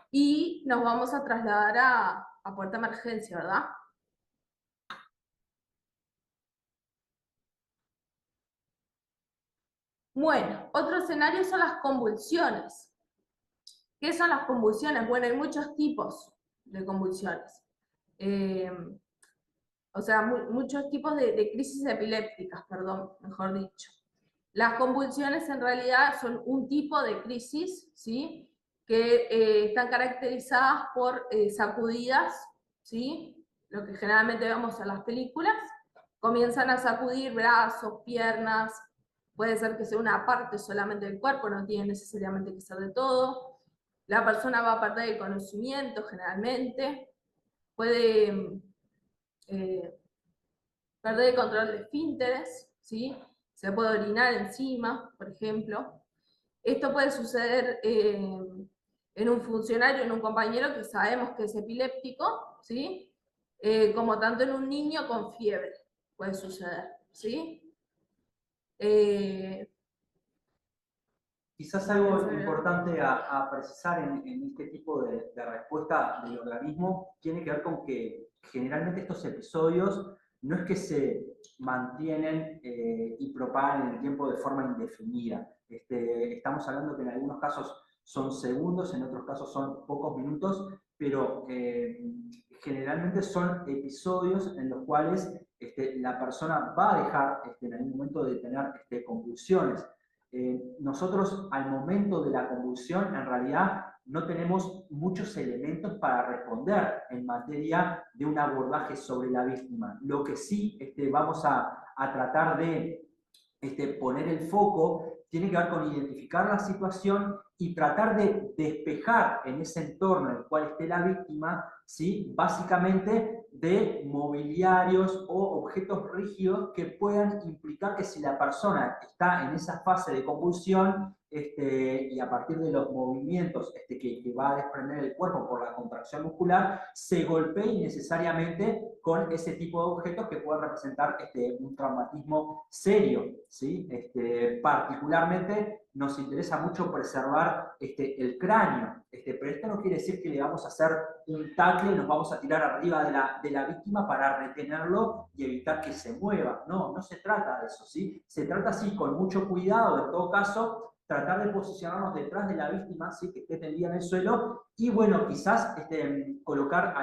y nos vamos a trasladar a puerta de emergencia, ¿verdad? Bueno, otro escenario son las convulsiones. ¿Qué son las convulsiones? Bueno, hay muchos tipos de convulsiones. O sea, muchos tipos de crisis epilépticas, perdón, mejor dicho. Las convulsiones en realidad son un tipo de crisis, ¿sí? Que están caracterizadas por sacudidas, ¿sí? Lo que generalmente vemos en las películas. Comienzan a sacudir brazos, piernas, puede ser que sea una parte solamente del cuerpo, no tiene necesariamente que ser de todo. La persona va a perder el conocimiento generalmente, puede perder el control de esfínteres, ¿sí? Se puede orinar encima, por ejemplo. Esto puede suceder en un funcionario, en un compañero que sabemos que es epiléptico, ¿sí? Como tanto en un niño con fiebre puede suceder, ¿sí? Quizás algo importante a precisar en este tipo de respuesta del organismo tiene que ver con que generalmente estos episodios no es que se mantienen y propagan en el tiempo de forma indefinida. Estamos hablando que en algunos casos son segundos, en otros casos son pocos minutos, pero generalmente son episodios en los cuales la persona va a dejar en algún momento de tener convulsiones. nosotros al momento de la convulsión en realidad no tenemos muchos elementos para responder en materia de un abordaje sobre la víctima. Lo que sí vamos a tratar de poner el foco tiene que ver con identificar la situación y tratar de despejar en ese entorno en el cual esté la víctima, ¿sí? Básicamente de mobiliarios o objetos rígidos que puedan implicar que si la persona está en esa fase de convulsión y a partir de los movimientos que va a desprender el cuerpo por la contracción muscular, se golpee innecesariamente con ese tipo de objetos que pueden representar un traumatismo serio, ¿sí? Particularmente nos interesa mucho preservar el cráneo, pero esto no quiere decir que le vamos a hacer un tackle y nos vamos a tirar arriba de la víctima para retenerlo y evitar que se mueva. No, no se trata de eso, ¿sí? Se trata así con mucho cuidado, en todo caso, tratar de posicionarnos detrás de la víctima, ¿sí? Que esté tendida en el suelo, y bueno, quizás colocar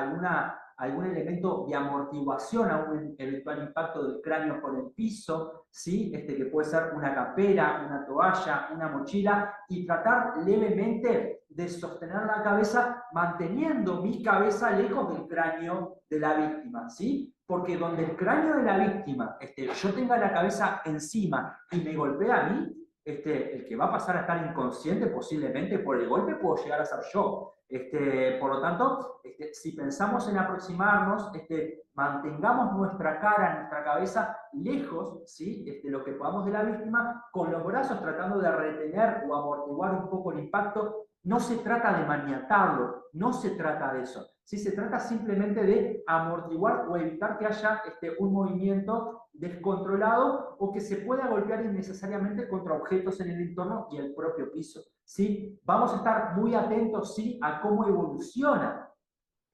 algún elemento de amortiguación a un eventual impacto del cráneo por el piso, ¿sí? Que puede ser una campera, una toalla, una mochila, y tratar levemente de sostener la cabeza manteniendo mi cabeza lejos del cráneo de la víctima, ¿sí? Porque donde el cráneo de la víctima, yo tenga la cabeza encima y me golpea a mí, el que va a pasar a estar inconsciente posiblemente por el golpe puedo llegar a ser yo. Por lo tanto, si pensamos en aproximarnos, mantengamos nuestra cara, nuestra cabeza lejos, ¿sí? Lo que podamos de la víctima, con los brazos tratando de retener o amortiguar un poco el impacto. No se trata de maniatarlo, no se trata de eso. ¿Sí? Se trata simplemente de amortiguar o evitar que haya un movimiento descontrolado o que se pueda golpear innecesariamente contra objetos en el entorno y el propio piso. ¿Sí? Vamos a estar muy atentos, ¿sí? A cómo evoluciona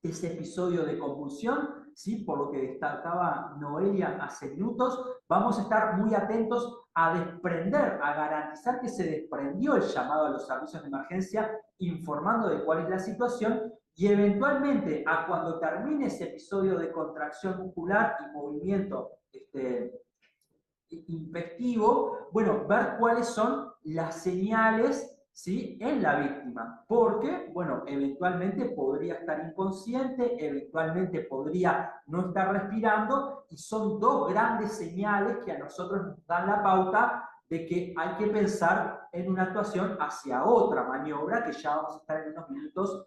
ese episodio de convulsión, ¿sí? Por lo que destacaba Noelia hace minutos, vamos a estar muy atentos a desprender, a garantizar que se desprendió el llamado a los servicios de emergencia, informando de cuál es la situación, y eventualmente a cuando termine ese episodio de contracción muscular y movimiento infectivo, bueno, ver cuáles son las señales, ¿sí? En la víctima, porque, bueno, eventualmente podría estar inconsciente, eventualmente podría no estar respirando, y son dos grandes señales que a nosotros nos dan la pauta de que hay que pensar en una actuación hacia otra maniobra, que ya vamos a estar en unos minutos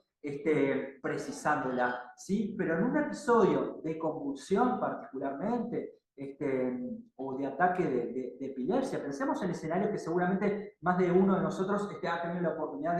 precisándola, ¿sí? Pero en un episodio de convulsión particularmente, o de ataque de epilepsia. Pensemos en escenarios que seguramente más de uno de nosotros ha tenido la oportunidad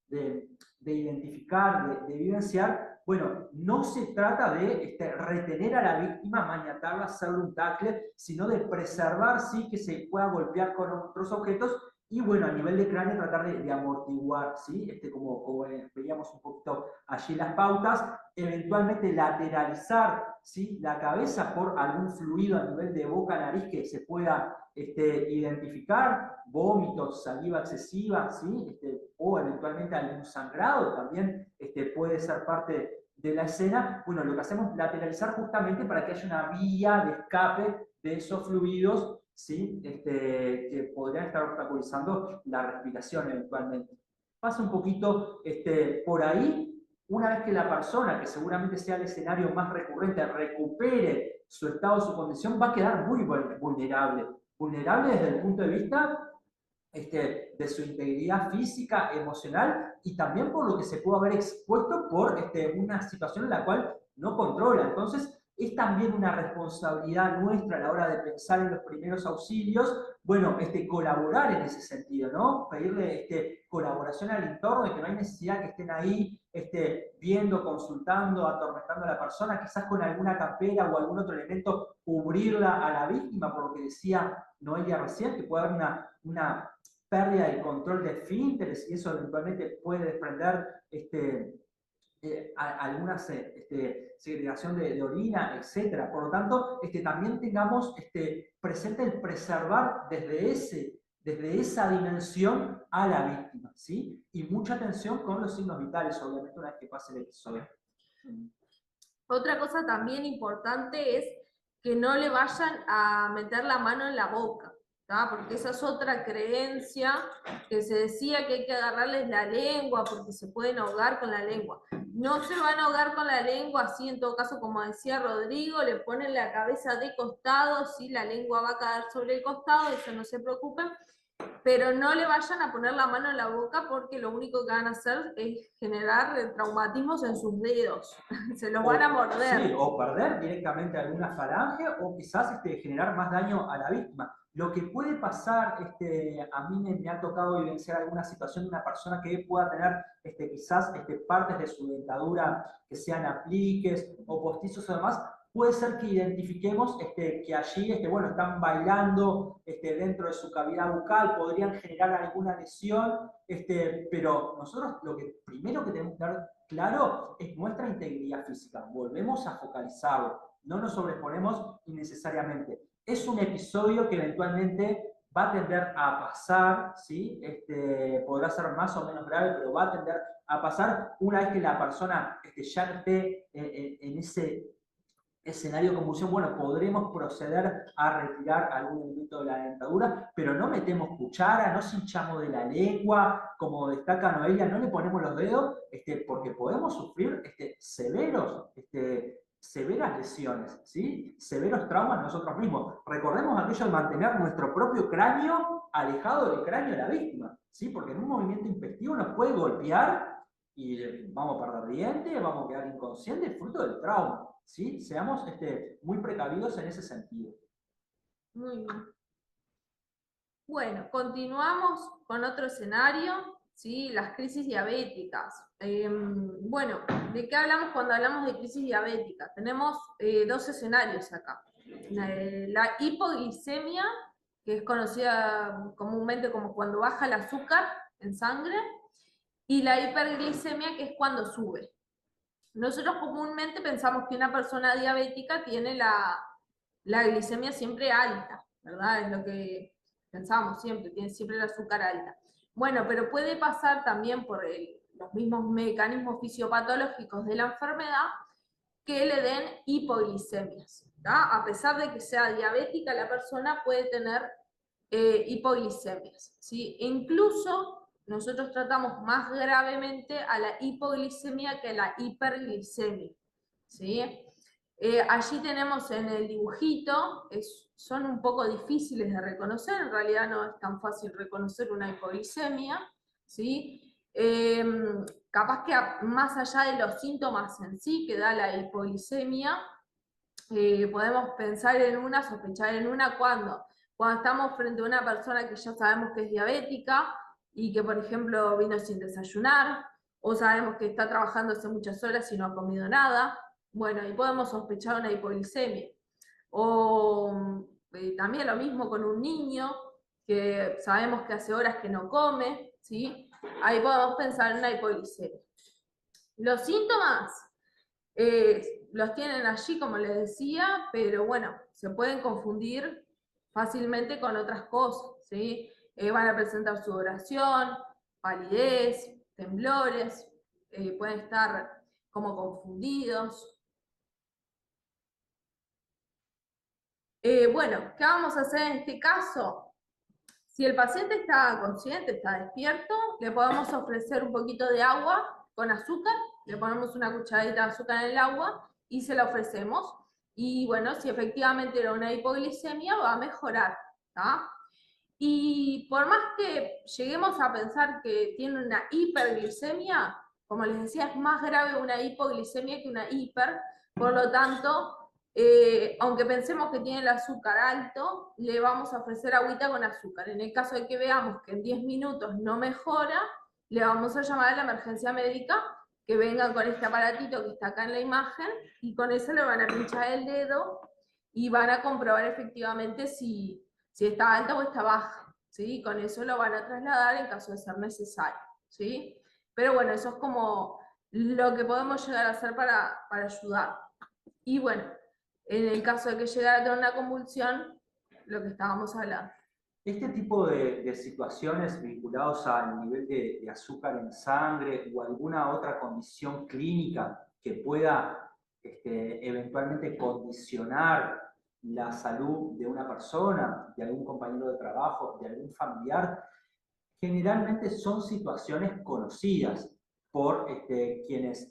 de identificar, de vivenciar. Bueno, no se trata de retener a la víctima, maniatarla, hacerle un tackle, sino de preservar, sí, que se pueda golpear con otros objetos. Y bueno, a nivel de cráneo tratar de amortiguar, ¿sí? Como veíamos un poquito allí las pautas, eventualmente lateralizar, ¿sí? La cabeza por algún fluido a nivel de boca, nariz que se pueda identificar, vómitos, saliva excesiva, ¿sí? O eventualmente algún sangrado también puede ser parte de la escena. Bueno, lo que hacemos es lateralizar justamente para que haya una vía de escape de esos fluidos, ¿sí? Que podrían estar obstaculizando la respiración eventualmente. Pasa un poquito por ahí. Una vez que la persona, que seguramente sea el escenario más recurrente, recupere su estado, su condición, va a quedar muy vulnerable. Vulnerable desde el punto de vista de su integridad física, emocional, y también por lo que se puede haber expuesto por una situación en la cual no controla. Entonces, es también una responsabilidad nuestra a la hora de pensar en los primeros auxilios, bueno, colaborar en ese sentido, ¿no? Pedirle colaboración al entorno, de que no hay necesidad que estén ahí viendo, consultando, atormentando a la persona, quizás con alguna campera o algún otro elemento, cubrirla a la víctima, por lo que decía Noelia recién, que puede haber una pérdida de control de esfínteres, y eso eventualmente puede desprender alguna segregación de orina, etc. Por lo tanto, también tengamos presente el preservar desde esa dimensión a la víctima, ¿sí? Y mucha atención con los signos vitales, obviamente, una vez que pase el episodio. Otra cosa también importante es que no le vayan a meter la mano en la boca, ¿tá? Porque esa es otra creencia que se decía que hay que agarrarles la lengua porque se pueden ahogar con la lengua. No se van a ahogar con la lengua, así en todo caso, como decía Rodrigo, le ponen la cabeza de costado, ¿sí? La lengua va a caer sobre el costado, eso no se preocupen, pero no le vayan a poner la mano en la boca porque lo único que van a hacer es generar traumatismos en sus dedos, se los van a morder. Sí, o perder directamente alguna falange o quizás generar más daño a la víctima. Lo que puede pasar, a mí me ha tocado vivenciar alguna situación de una persona que pueda tener quizás partes de su dentadura que sean apliques o postizos o demás, puede ser que identifiquemos que allí bueno, están bailando dentro de su cavidad bucal, podrían generar alguna lesión, pero nosotros lo que primero que tenemos que dar claro es nuestra integridad física. Volvemos a focalizarlo, no nos sobreponemos innecesariamente. Es un episodio que eventualmente va a tender a pasar, ¿sí? Podrá ser más o menos grave, pero va a tender a pasar una vez que la persona ya esté en ese escenario de convulsión. Bueno, podremos proceder a retirar algún elemento de la dentadura, pero no metemos cuchara, no cinchamos de la lengua, como destaca Noelia, no le ponemos los dedos, porque podemos sufrir severas lesiones, ¿sí? Severos traumas nosotros mismos. Recordemos aquello de mantener nuestro propio cráneo alejado del cráneo de la víctima, ¿sí? Porque en un movimiento intempestivo nos puede golpear y vamos a perder dientes, vamos a quedar inconscientes, fruto del trauma, ¿sí? Seamos muy precavidos en ese sentido. Muy bien. Bueno, continuamos con otro escenario, ¿sí? Las crisis diabéticas. Bueno, ¿de qué hablamos cuando hablamos de crisis diabética? Tenemos dos escenarios acá. La hipoglicemia, que es conocida comúnmente como cuando baja el azúcar en sangre, y la hiperglicemia, que es cuando sube. Nosotros comúnmente pensamos que una persona diabética tiene la glicemia siempre alta, ¿verdad? Es lo que pensamos siempre, tiene siempre el azúcar alta. Bueno, pero puede pasar también por los mismos mecanismos fisiopatológicos de la enfermedad que le den hipoglicemias, ¿tá? A pesar de que sea diabética, la persona puede tener hipoglicemias, ¿sí? E incluso nosotros tratamos más gravemente a la hipoglicemia que a la hiperglicemia, ¿sí? Allí tenemos en el dibujito, son un poco difíciles de reconocer, en realidad no es tan fácil reconocer una hipoglicemia, ¿sí? Capaz que más allá de los síntomas en sí que da la hipoglicemia, podemos pensar en una, sospechar en una cuando estamos frente a una persona que ya sabemos que es diabética y que, por ejemplo, vino sin desayunar, o sabemos que está trabajando hace muchas horas y no ha comido nada, bueno, y podemos sospechar una hipoglicemia. O también lo mismo con un niño, que sabemos que hace horas que no come, ¿sí? Ahí podemos pensar en una hipoglicemia. Los síntomas los tienen allí, como les decía, pero bueno, se pueden confundir fácilmente con otras cosas, ¿sí? Van a presentar sudoración, palidez, temblores, pueden estar como confundidos. Bueno, ¿qué vamos a hacer en este caso? Si el paciente está consciente, está despierto, le podemos ofrecer un poquito de agua con azúcar, le ponemos una cucharadita de azúcar en el agua y se la ofrecemos. Y bueno, si efectivamente era una hipoglicemia, va a mejorar, ¿tá? Y por más que lleguemos a pensar que tiene una hiperglicemia, como les decía, es más grave una hipoglicemia que una hiper, por lo tanto, aunque pensemos que tiene el azúcar alto, le vamos a ofrecer agüita con azúcar. En el caso de que veamos que en 10 minutos no mejora, le vamos a llamar a la emergencia médica, que vengan con este aparatito que está acá en la imagen, y con eso le van a pinchar el dedo y van a comprobar efectivamente si está alta o está baja, ¿sí? Con eso lo van a trasladar en caso de ser necesario, ¿sí? Pero bueno, eso es como lo que podemos llegar a hacer para ayudar. Y bueno, en el caso de que llegara a tener una convulsión, lo que estábamos hablando. Este tipo de situaciones vinculadas al nivel de azúcar en sangre o alguna otra condición clínica que pueda eventualmente condicionar la salud de una persona, de algún compañero de trabajo, de algún familiar, generalmente son situaciones conocidas por quienes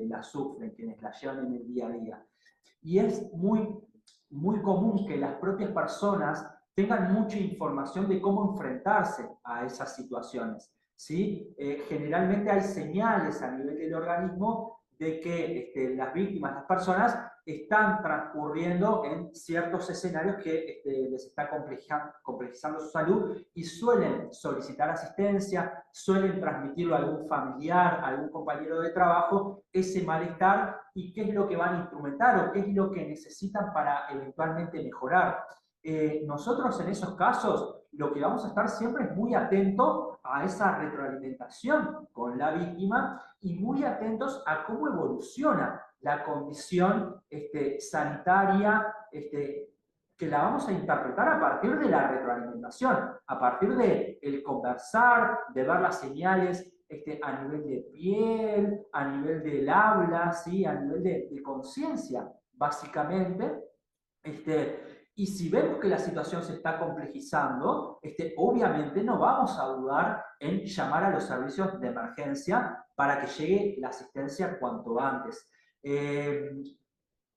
la sufren, quienes la llevan en el día a día. Y es muy común que las propias personas tengan mucha información de cómo enfrentarse a esas situaciones, ¿sí? Generalmente hay señales a nivel del organismo de que las víctimas, las personas, están transcurriendo en ciertos escenarios que les está complejizando su salud y suelen solicitar asistencia, suelen transmitirlo a algún familiar, a algún compañero de trabajo, ese malestar y qué es lo que van a instrumentar o qué es lo que necesitan para eventualmente mejorar. Nosotros en esos casos lo que vamos a estar siempre es muy atentos a esa retroalimentación con la víctima y muy atentos a cómo evoluciona la condición sanitaria, que la vamos a interpretar a partir de la retroalimentación, a partir del conversar, de ver las señales a nivel de piel, a nivel del habla, ¿sí? A nivel de conciencia, básicamente. Y si vemos que la situación se está complejizando, obviamente no vamos a dudar en llamar a los servicios de emergencia para que llegue la asistencia cuanto antes.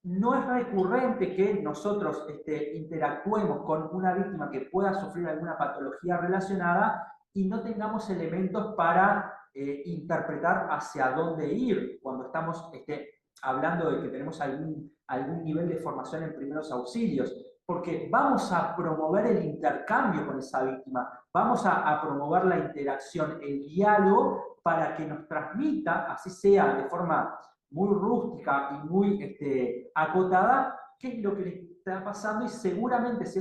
No es recurrente que nosotros interactuemos con una víctima que pueda sufrir alguna patología relacionada y no tengamos elementos para interpretar hacia dónde ir cuando estamos hablando de que tenemos algún nivel de formación en primeros auxilios, porque vamos a promover el intercambio con esa víctima, vamos a promover la interacción, el diálogo, para que nos transmita, así sea de forma muy rústica y muy acotada, qué es lo que le está pasando y seguramente si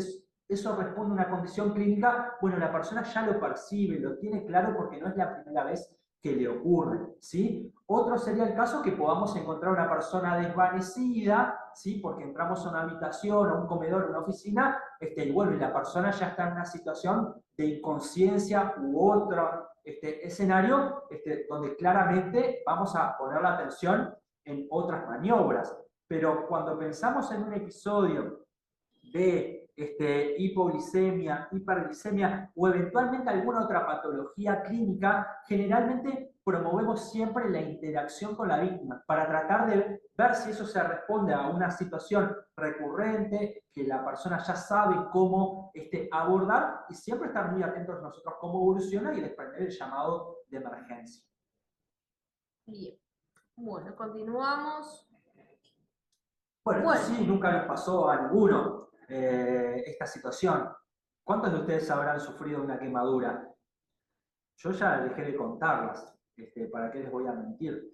eso responde a una condición clínica, bueno, la persona ya lo percibe, lo tiene claro porque no es la primera vez que le ocurre, ¿sí? Otro sería el caso que podamos encontrar una persona desvanecida, ¿sí? Porque entramos a una habitación, a un comedor, a una oficina, y bueno, y la persona ya está en una situación de inconsciencia u otro escenario donde claramente vamos a poner la atención en otras maniobras. Pero cuando pensamos en un episodio de hipoglicemia, hiperglicemia o eventualmente alguna otra patología clínica, generalmente promovemos siempre la interacción con la víctima para tratar de ver si eso se responde a una situación recurrente que la persona ya sabe cómo abordar y siempre estar muy atentos nosotros cómo evoluciona y desprender el llamado de emergencia. Bien. Bueno, continuamos. Bueno, sí, nunca nos pasó a ninguno esta situación. ¿Cuántos de ustedes habrán sufrido una quemadura? Yo ya dejé de contarlas, ¿para qué les voy a mentir?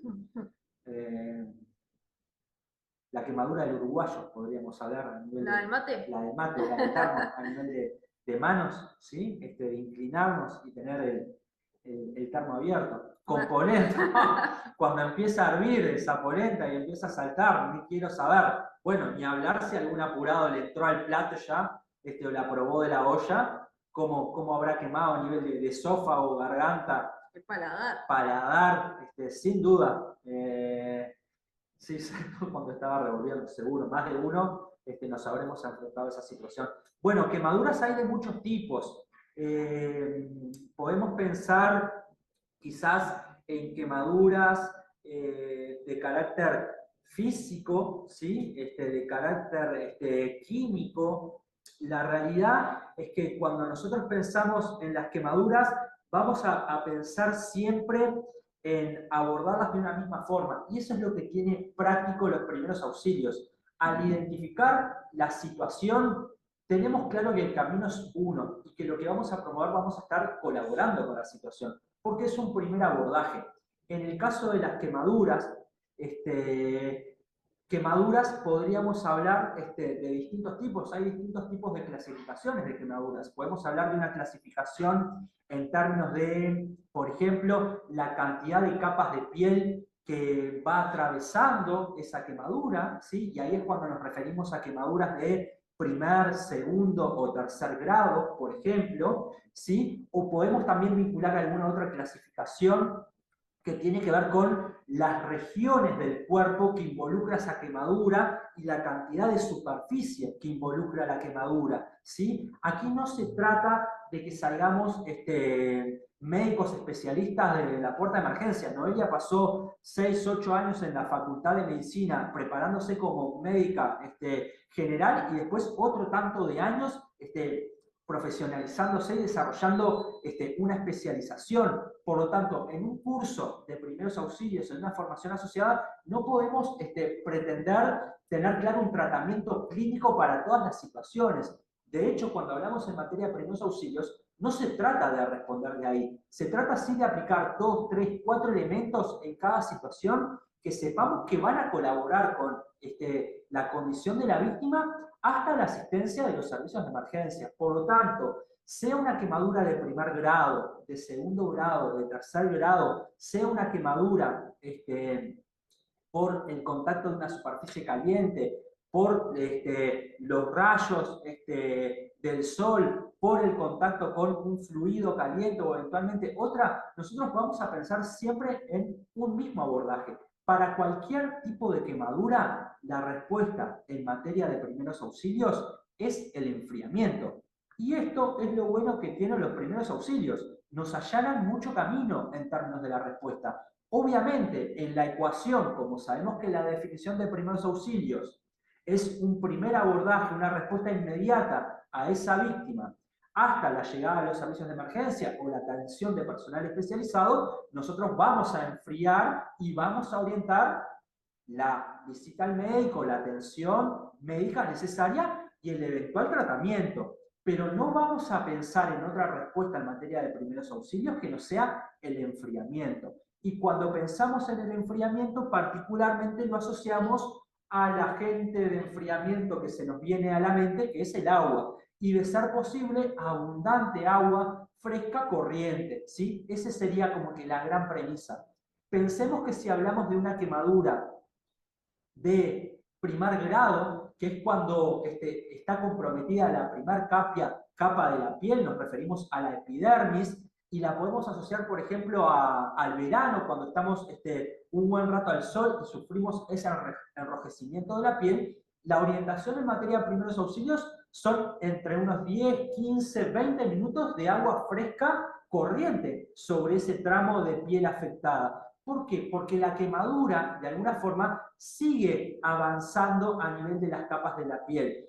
La quemadura del uruguayo, podríamos hablar a nivel ¿La del mate? La del mate, la del termo, a nivel de manos, ¿sí? De inclinarnos y tener el termo abierto. Con polenta, cuando empieza a hervir esa polenta y empieza a saltar, ni quiero saber. Bueno, ni hablar si algún apurado le entró al plato ya, o la probó de la olla, cómo habrá quemado a nivel de esófago, garganta. El paladar. Paladar, sin duda. Sí, cuando estaba revolviendo, seguro, más de uno, nos habremos enfrentado a esa situación. Bueno, quemaduras hay de muchos tipos. Podemos pensar quizás en quemaduras de carácter físico, ¿sí? De carácter químico. La realidad es que cuando nosotros pensamos en las quemaduras, vamos a pensar siempre en abordarlas de una misma forma. Y eso es lo que tiene práctico los primeros auxilios. Al identificar la situación, tenemos claro que el camino es uno y que lo que vamos a promover vamos a estar colaborando con la situación, porque es un primer abordaje. En el caso de las quemaduras, podríamos hablar de distintos tipos. Hay distintos tipos de clasificaciones de quemaduras. Podemos hablar de una clasificación en términos de, por ejemplo, la cantidad de capas de piel que va atravesando esa quemadura, ¿sí? Y ahí es cuando nos referimos a quemaduras de primer, segundo o tercer grado, por ejemplo, ¿sí? O podemos también vincular alguna otra clasificación que tiene que ver con las regiones del cuerpo que involucra esa quemadura y la cantidad de superficie que involucra la quemadura, ¿sí? Aquí no se trata de que salgamos médicos especialistas de la puerta de emergencia. Noelia pasó 6, 8 años en la Facultad de Medicina preparándose como médica general y después otro tanto de años profesionalizándose y desarrollando una especialización. Por lo tanto, en un curso de primeros auxilios, en una formación asociada, no podemos pretender tener claro un tratamiento clínico para todas las situaciones. De hecho, cuando hablamos en materia de primeros auxilios, no se trata de responder de ahí. Se trata sí de aplicar 2, 3, 4 elementos en cada situación que sepamos que van a colaborar con la condición de la víctima hasta la asistencia de los servicios de emergencia. Por lo tanto, sea una quemadura de primer grado, de segundo grado, de tercer grado, sea una quemadura por el contacto de una superficie caliente, por los rayos del sol, por el contacto con un fluido caliente o eventualmente otra, nosotros vamos a pensar siempre en un mismo abordaje. Para cualquier tipo de quemadura, la respuesta en materia de primeros auxilios es el enfriamiento. Y esto es lo bueno que tienen los primeros auxilios. Nos allanan mucho camino en términos de la respuesta. Obviamente, en la ecuación, como sabemos que la definición de primeros auxilios es un primer abordaje, una respuesta inmediata a esa víctima, hasta la llegada de los servicios de emergencia o la atención de personal especializado, nosotros vamos a enfriar y vamos a orientar la visita al médico, la atención médica necesaria y el eventual tratamiento. Pero no vamos a pensar en otra respuesta en materia de primeros auxilios que no sea el enfriamiento. Y cuando pensamos en el enfriamiento, particularmente lo asociamos al agente de enfriamiento que se nos viene a la mente, que es el agua. Y de ser posible, abundante agua fresca corriente, ¿sí? Esa sería como que la gran premisa. Pensemos que si hablamos de una quemadura de primer grado, que es cuando está comprometida la primera capa de la piel, nos referimos a la epidermis, y la podemos asociar, por ejemplo, al verano, cuando estamos un buen rato al sol y sufrimos ese enrojecimiento de la piel. La orientación en materia de primeros auxilios son entre unos 10, 15, 20 minutos de agua fresca corriente sobre ese tramo de piel afectada. ¿Por qué? Porque la quemadura, de alguna forma, sigue avanzando a nivel de las capas de la piel.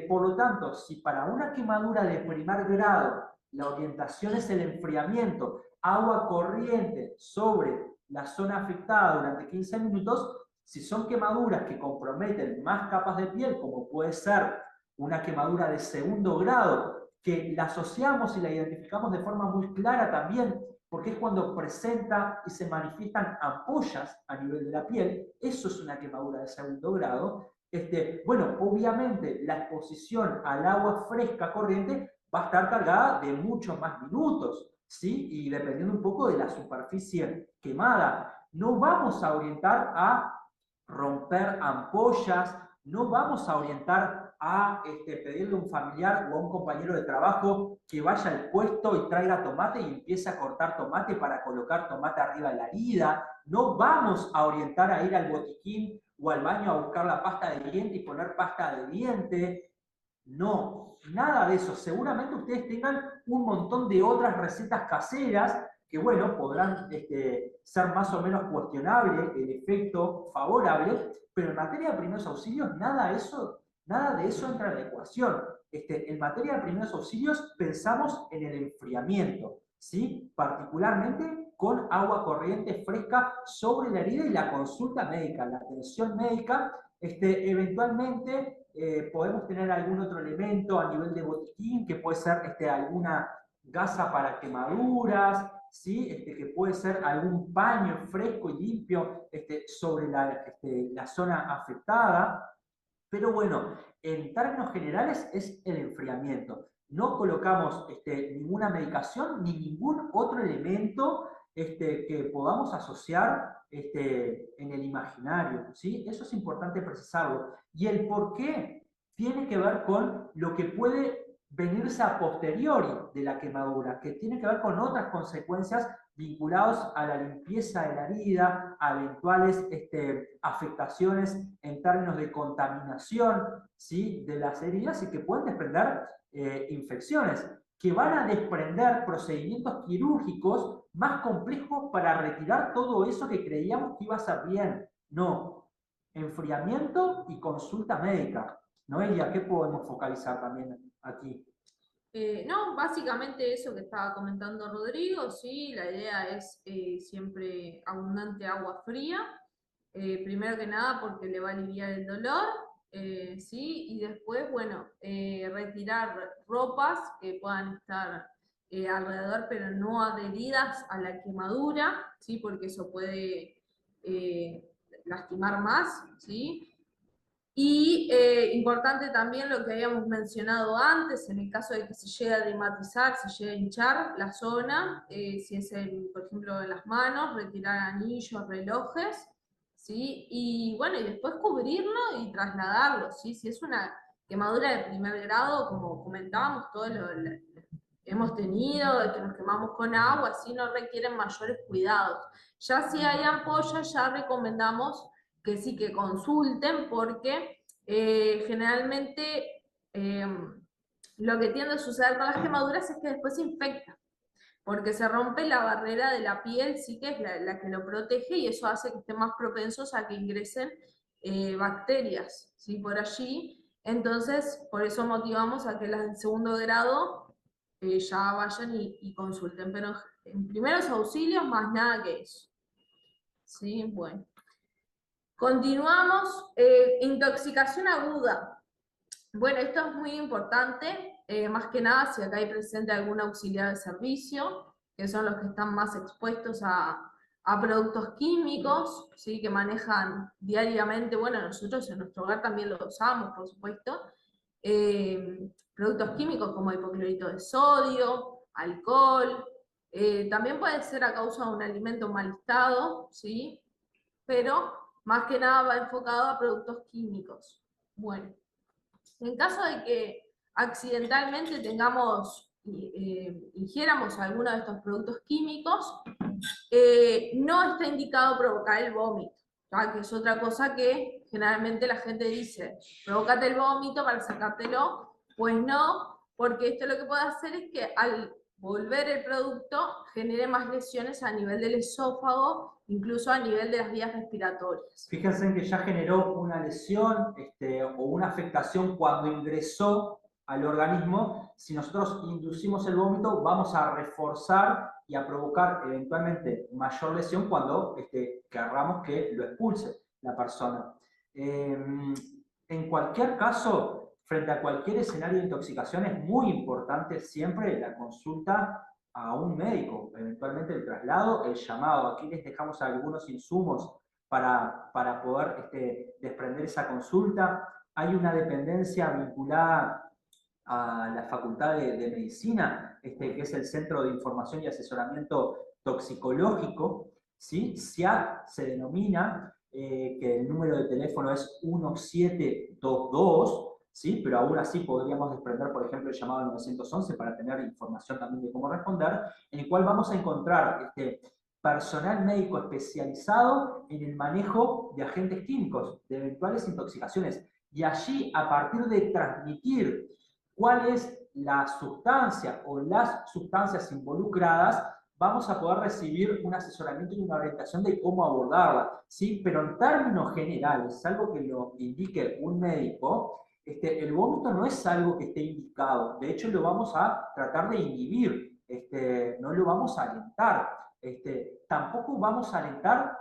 Por lo tanto, si para una quemadura de primer grado la orientación es el enfriamiento, agua corriente sobre la zona afectada durante 15 minutos, si son quemaduras que comprometen más capas de piel, como puede ser una quemadura de segundo grado, que la asociamos y la identificamos de forma muy clara también, porque es cuando presenta y se manifiestan ampollas a nivel de la piel, eso es una quemadura de segundo grado. Bueno, obviamente la exposición al agua fresca corriente va a estar cargada de muchos más minutos, ¿sí? Y dependiendo un poco de la superficie quemada. No vamos a orientar a romper ampollas, no vamos a orientar a pedirle a un familiar o a un compañero de trabajo que vaya al puesto y traiga tomate y empiece a cortar tomate para colocar tomate arriba de la herida. No vamos a orientar a ir al botiquín o al baño a buscar la pasta de diente y poner pasta de diente. No, nada de eso. Seguramente ustedes tengan un montón de otras recetas caseras que, bueno, podrán ser más o menos cuestionable el efecto favorable, pero en materia de primeros auxilios nada de eso entra en la ecuación. En materia de primeros auxilios pensamos en el enfriamiento, ¿sí? Particularmente con agua corriente fresca sobre la herida y la consulta médica, la atención médica. Eventualmente podemos tener algún otro elemento a nivel de botiquín, que puede ser alguna gasa para quemaduras, ¿sí? Que puede ser algún paño fresco y limpio sobre la zona afectada. Pero bueno, en términos generales es el enfriamiento. No colocamos ninguna medicación ni ningún otro elemento que podamos asociar en el imaginario, ¿sí? Eso es importante precisarlo. Y el por qué tiene que ver con lo que puede venirse a posteriori de la quemadura, que tiene que ver con otras consecuencias vinculadas a la limpieza de la herida, a eventuales afectaciones en términos de contaminación, ¿sí?, de las heridas, y que pueden desprender infecciones, que van a desprender procedimientos quirúrgicos más complejos para retirar todo eso que creíamos que iba a ser bien. No, enfriamiento y consulta médica. Noelia, ¿qué podemos focalizar también aquí? No, básicamente eso que estaba comentando Rodrigo, sí, la idea es siempre abundante agua fría, primero que nada porque le va a aliviar el dolor, sí, y después, bueno, retirar ropas que puedan estar alrededor, pero no adheridas a la quemadura, sí, porque eso puede lastimar más, sí. Y importante también lo que habíamos mencionado antes, en el caso de que se llegue a dermatizar, se llegue a hinchar la zona, si es, por ejemplo, en las manos, retirar anillos, relojes, ¿sí? Y bueno, y después cubrirlo y trasladarlo, ¿sí? Si es una quemadura de primer grado, como comentábamos, todos lo hemos tenido, de que nos quemamos con agua, así no requieren mayores cuidados. Ya si hay ampollas, ya recomendamos que sí que consulten, porque generalmente lo que tiende a suceder con las quemaduras es que después se infecta, porque se rompe la barrera de la piel, sí que es la que lo protege, y eso hace que estén más propensos a que ingresen bacterias, ¿sí?, por allí. Entonces, por eso motivamos a que las del segundo grado ya vayan y consulten, pero en primeros auxilios más nada que eso. ¿Sí? Bueno. Continuamos, intoxicación aguda. Bueno, esto es muy importante, más que nada si acá hay presente algún auxiliar de servicio, que son los que están más expuestos a productos químicos, ¿sí?, que manejan diariamente. Bueno, nosotros en nuestro hogar también lo usamos, por supuesto, productos químicos como hipoclorito de sodio, alcohol, también puede ser a causa de un alimento mal estado, ¿sí?, pero más que nada va enfocado a productos químicos. Bueno, en caso de que accidentalmente ingieramos alguno de estos productos químicos, no está indicado provocar el vómito, ¿ya?, que es otra cosa que generalmente la gente dice, provócate el vómito para sacártelo. Pues no, porque esto lo que puede hacer es que al volver el producto genere más lesiones a nivel del esófago, incluso a nivel de las vías respiratorias. Fíjense que ya generó una lesión o una afectación cuando ingresó al organismo. Si nosotros inducimos el vómito, vamos a reforzar y a provocar eventualmente mayor lesión cuando querramos que lo expulse la persona. En cualquier caso, frente a cualquier escenario de intoxicación, es muy importante siempre la consulta a un médico, eventualmente el traslado, el llamado. Aquí les dejamos algunos insumos para poder desprender esa consulta. Hay una dependencia vinculada a la Facultad de Medicina, que es el Centro de Información y Asesoramiento Toxicológico, ¿sí? SIAT se denomina, que el número de teléfono es 1722, ¿sí? Pero aún así podríamos desprender, por ejemplo, el llamado al 911 para tener información también de cómo responder, en el cual vamos a encontrar personal médico especializado en el manejo de agentes químicos, de eventuales intoxicaciones. Y allí, a partir de transmitir cuál es la sustancia o las sustancias involucradas, vamos a poder recibir un asesoramiento y una orientación de cómo abordarla, ¿sí? Pero en términos generales, salvo que lo indique un médico, el vómito no es algo que esté indicado. De hecho, lo vamos a tratar de inhibir, no lo vamos a alentar. Tampoco vamos a alentar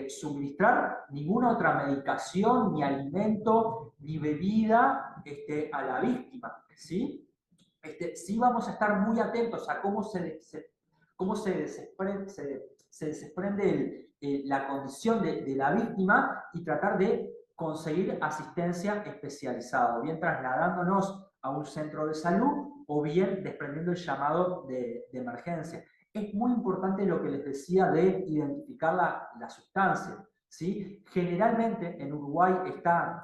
suministrar ninguna otra medicación, ni alimento, ni bebida a la víctima, ¿sí? Sí vamos a estar muy atentos a cómo se desprende la condición de la víctima, y tratar de conseguir asistencia especializada, bien trasladándonos a un centro de salud o bien desprendiendo el llamado de emergencia. Es muy importante lo que les decía de identificar la sustancia, ¿sí? Generalmente en Uruguay está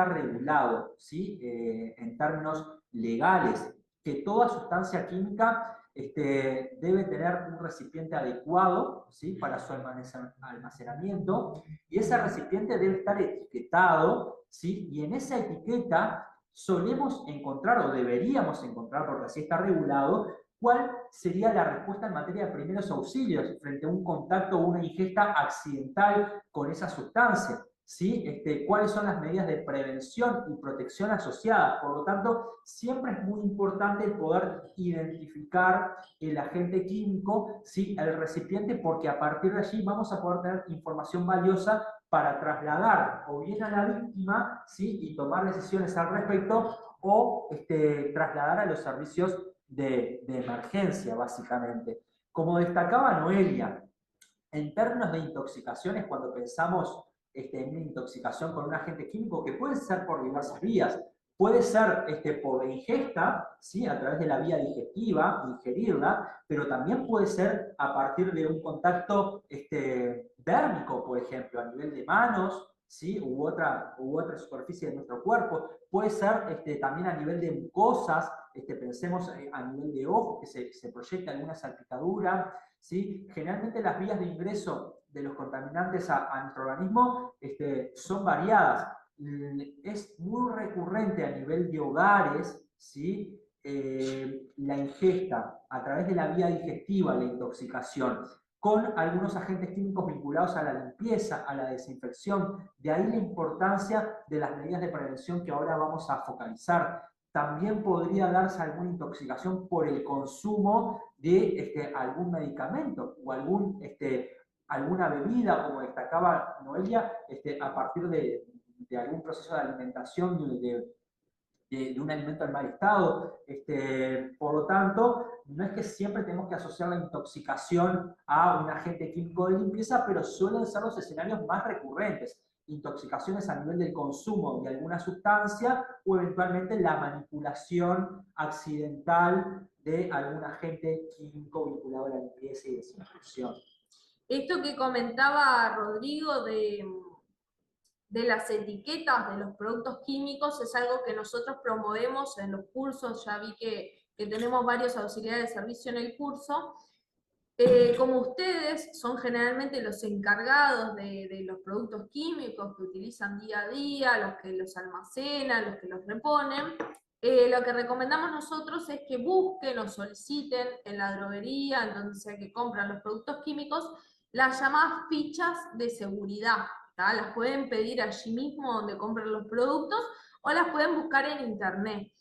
regulado, ¿sí? En términos legales, que toda sustancia química debe tener un recipiente adecuado, ¿sí?, para su almacenamiento, y ese recipiente debe estar etiquetado, ¿sí?, y en esa etiqueta solemos encontrar, o deberíamos encontrar, porque así está regulado, cuál sería la respuesta en materia de primeros auxilios frente a un contacto o una ingesta accidental con esa sustancia, ¿sí? Cuáles son las medidas de prevención y protección asociadas. Por lo tanto, siempre es muy importante poder identificar el agente químico, ¿sí?, el recipiente, porque a partir de allí vamos a poder tener información valiosa para trasladar o bien a la víctima, ¿sí?, y tomar decisiones al respecto, o trasladar a los servicios de emergencia, básicamente. Como destacaba Noelia, en términos de intoxicaciones, cuando pensamos en una intoxicación con un agente químico, que puede ser por diversas vías, puede ser por la ingesta, ¿sí?, a través de la vía digestiva, ingerirla, pero también puede ser a partir de un contacto dérmico, por ejemplo, a nivel de manos, ¿sí?, u otra superficie de nuestro cuerpo. Puede ser también a nivel de mucosas, pensemos a nivel de ojos, que se proyecta alguna salpicadura, ¿sí? Generalmente las vías de ingreso de los contaminantes a nuestro organismo son variadas. Es muy recurrente a nivel de hogares, ¿sí?, la ingesta a través de la vía digestiva, la intoxicación, con algunos agentes químicos vinculados a la limpieza, a la desinfección. De ahí la importancia de las medidas de prevención que ahora vamos a focalizar. También podría darse alguna intoxicación por el consumo de algún medicamento o alguna bebida, como destacaba Noelia, a partir de algún proceso de alimentación, de un alimento en mal estado. Por lo tanto, no es que siempre tenemos que asociar la intoxicación a un agente químico de limpieza, pero suelen ser los escenarios más recurrentes. Intoxicaciones a nivel del consumo de alguna sustancia, o eventualmente la manipulación accidental de algún agente químico vinculado a la limpieza y desinfección. Esto que comentaba Rodrigo de las etiquetas de los productos químicos es algo que nosotros promovemos en los cursos. Ya vi que tenemos varios auxiliares de servicio en el curso. Como ustedes son generalmente los encargados de los productos químicos que utilizan día a día, los que los almacenan, los que los reponen, lo que recomendamos nosotros es que busquen o soliciten en la droguería, en donde sea que compran los productos químicos, las llamadas fichas de seguridad. ¿tá? Las pueden pedir allí mismo donde compran los productos, o las pueden buscar en internet.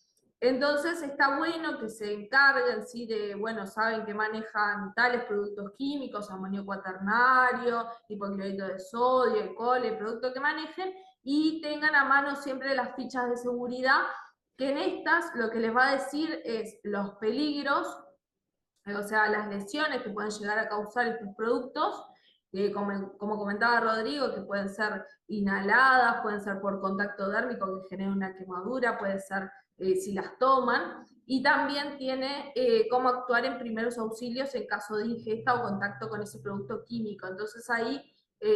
Entonces está bueno que se encarguen, ¿sí?, de, bueno, saben que manejan tales productos químicos, amonio cuaternario, hipoclorito de sodio, alcohol, el producto que manejen, y tengan a mano siempre las fichas de seguridad, que en estas lo que les va a decir es los peligros, o sea, las lesiones que pueden llegar a causar estos productos, como comentaba Rodrigo, que pueden ser inhaladas, pueden ser por contacto dérmico que genera una quemadura, puede ser si las toman, y también tiene cómo actuar en primeros auxilios en caso de ingesta o contacto con ese producto químico. Entonces ahí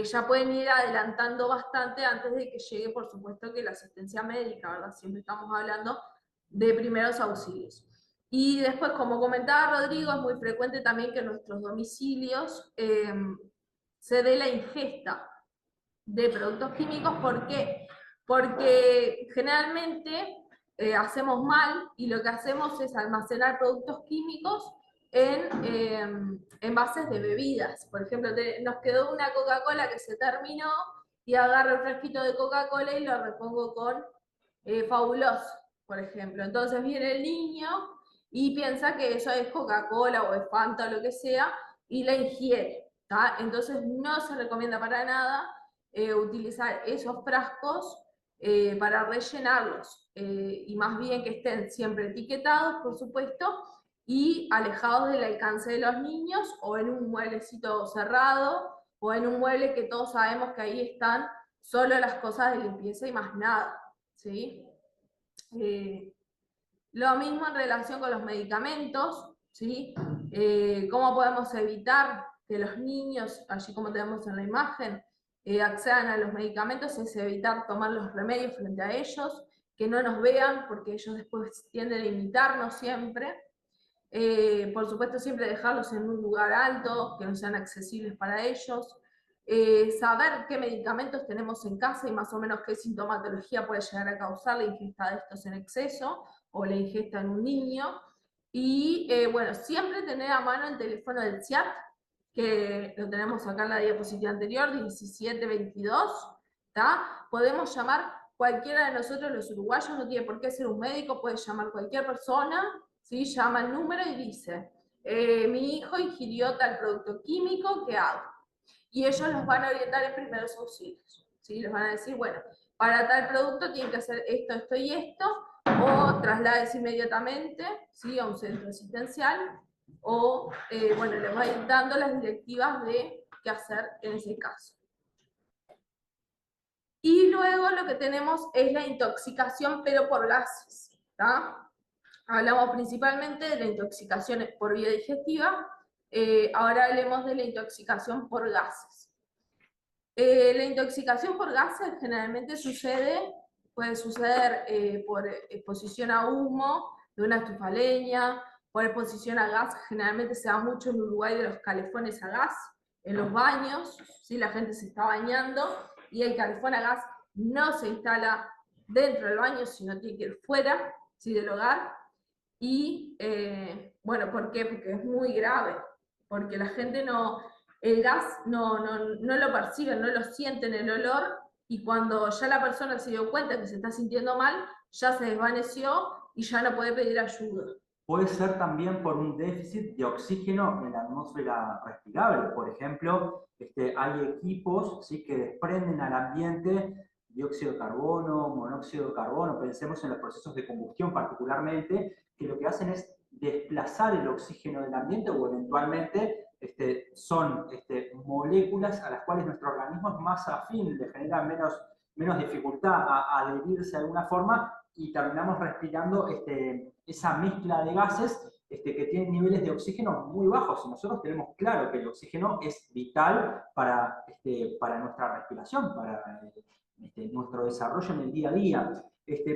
ya pueden ir adelantando bastante antes de que llegue, por supuesto, que la asistencia médica, ¿verdad? Siempre estamos hablando de primeros auxilios. Y después, como comentaba Rodrigo, es muy frecuente también que en nuestros domicilios se dé la ingesta de productos químicos. ¿Por qué? Porque generalmente hacemos mal, y lo que hacemos es almacenar productos químicos en envases de bebidas. Por ejemplo, nos quedó una Coca-Cola que se terminó, y agarro el frasquito de Coca-Cola y lo repongo con Fabuloso, por ejemplo. Entonces viene el niño y piensa que eso es Coca-Cola o es Fanta o lo que sea, y la ingiere. ¿tá? Entonces no se recomienda para nada utilizar esos frascos para rellenarlos, y más bien que estén siempre etiquetados, por supuesto, y alejados del alcance de los niños, o en un mueblecito cerrado, o en un mueble que todos sabemos que ahí están solo las cosas de limpieza y más nada. ¿sí? Lo mismo en relación con los medicamentos, ¿sí? ¿Cómo podemos evitar que los niños, allí como tenemos en la imagen, accedan a los medicamentos? Es evitar tomar los remedios frente a ellos. que no nos vean, porque ellos después tienden a imitarnos siempre. Por supuesto, siempre dejarlos en un lugar alto, que no sean accesibles para ellos. Saber qué medicamentos tenemos en casa y más o menos qué sintomatología puede llegar a causar la ingesta de estos en exceso o la ingesta en un niño. Y bueno, siempre tener a mano el teléfono del CIAT, que lo tenemos acá en la diapositiva anterior, 1722, ¿tá? Podemos llamar cualquiera de nosotros los uruguayos, no tiene por qué ser un médico, puede llamar cualquier persona, ¿sí? Llama el número y dice, mi hijo ingirió tal producto químico, ¿qué hago? Y ellos los van a orientar en primeros auxilios, ¿sí? Les van a decir, bueno, para tal producto tienen que hacer esto, esto y esto, o traslades inmediatamente, ¿sí? A un centro asistencial, o, bueno, les va a ir dando las directivas de qué hacer en ese caso. Y luego lo que tenemos es la intoxicación, pero por gases, ¿tá? Hablamos principalmente de la intoxicación por vía digestiva, ahora hablemos de la intoxicación por gases. La intoxicación por gases generalmente puede suceder por exposición a humo de una estufa leña, por exposición a gas, generalmente se da mucho en Uruguay de los calefones a gas, en los baños, ¿sí? La gente se está bañando y el calefón a gas no se instala dentro del baño, sino tiene que ir fuera, ¿sí? Del hogar. Y bueno, ¿por qué? Porque es muy grave, porque la gente el gas no lo percibe, no lo siente en el olor, y cuando ya la persona se dio cuenta que se está sintiendo mal, ya se desvaneció y ya no puede pedir ayuda. Puede ser también por un déficit de oxígeno en la atmósfera respirable. Por ejemplo, hay equipos, ¿sí?, que desprenden al ambiente dióxido de carbono, monóxido de carbono. Pensemos en los procesos de combustión particularmente, que lo que hacen es desplazar el oxígeno del ambiente o eventualmente son moléculas a las cuales nuestro organismo es más afín, le genera menos dificultad a adherirse de alguna forma, y terminamos respirando esa mezcla de gases que tienen niveles de oxígeno muy bajos. Y nosotros tenemos claro que el oxígeno es vital para nuestra respiración, para nuestro desarrollo en el día a día.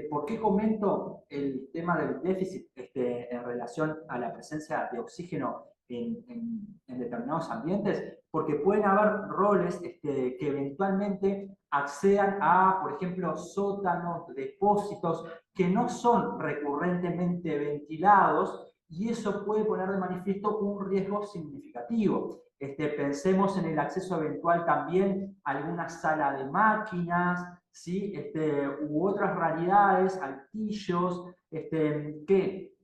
¿Por qué comento el tema del déficit en relación a la presencia de oxígeno en determinados ambientes? Porque pueden haber roles que eventualmente accedan a, por ejemplo, sótanos, depósitos que no son recurrentemente ventilados, y eso puede poner de manifiesto un riesgo significativo. Pensemos en el acceso eventual también a alguna sala de máquinas, ¿sí? U otras realidades, altillos, que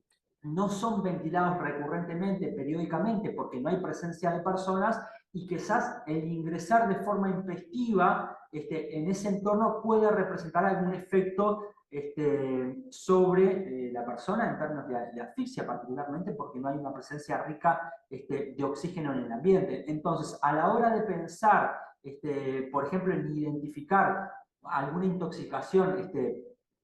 no son ventilados recurrentemente, periódicamente, porque no hay presencia de personas, y quizás el ingresar de forma intempestiva en ese entorno puede representar algún efecto sobre la persona en términos de asfixia, particularmente porque no hay una presencia rica de oxígeno en el ambiente. Entonces, a la hora de pensar, por ejemplo, en identificar alguna intoxicación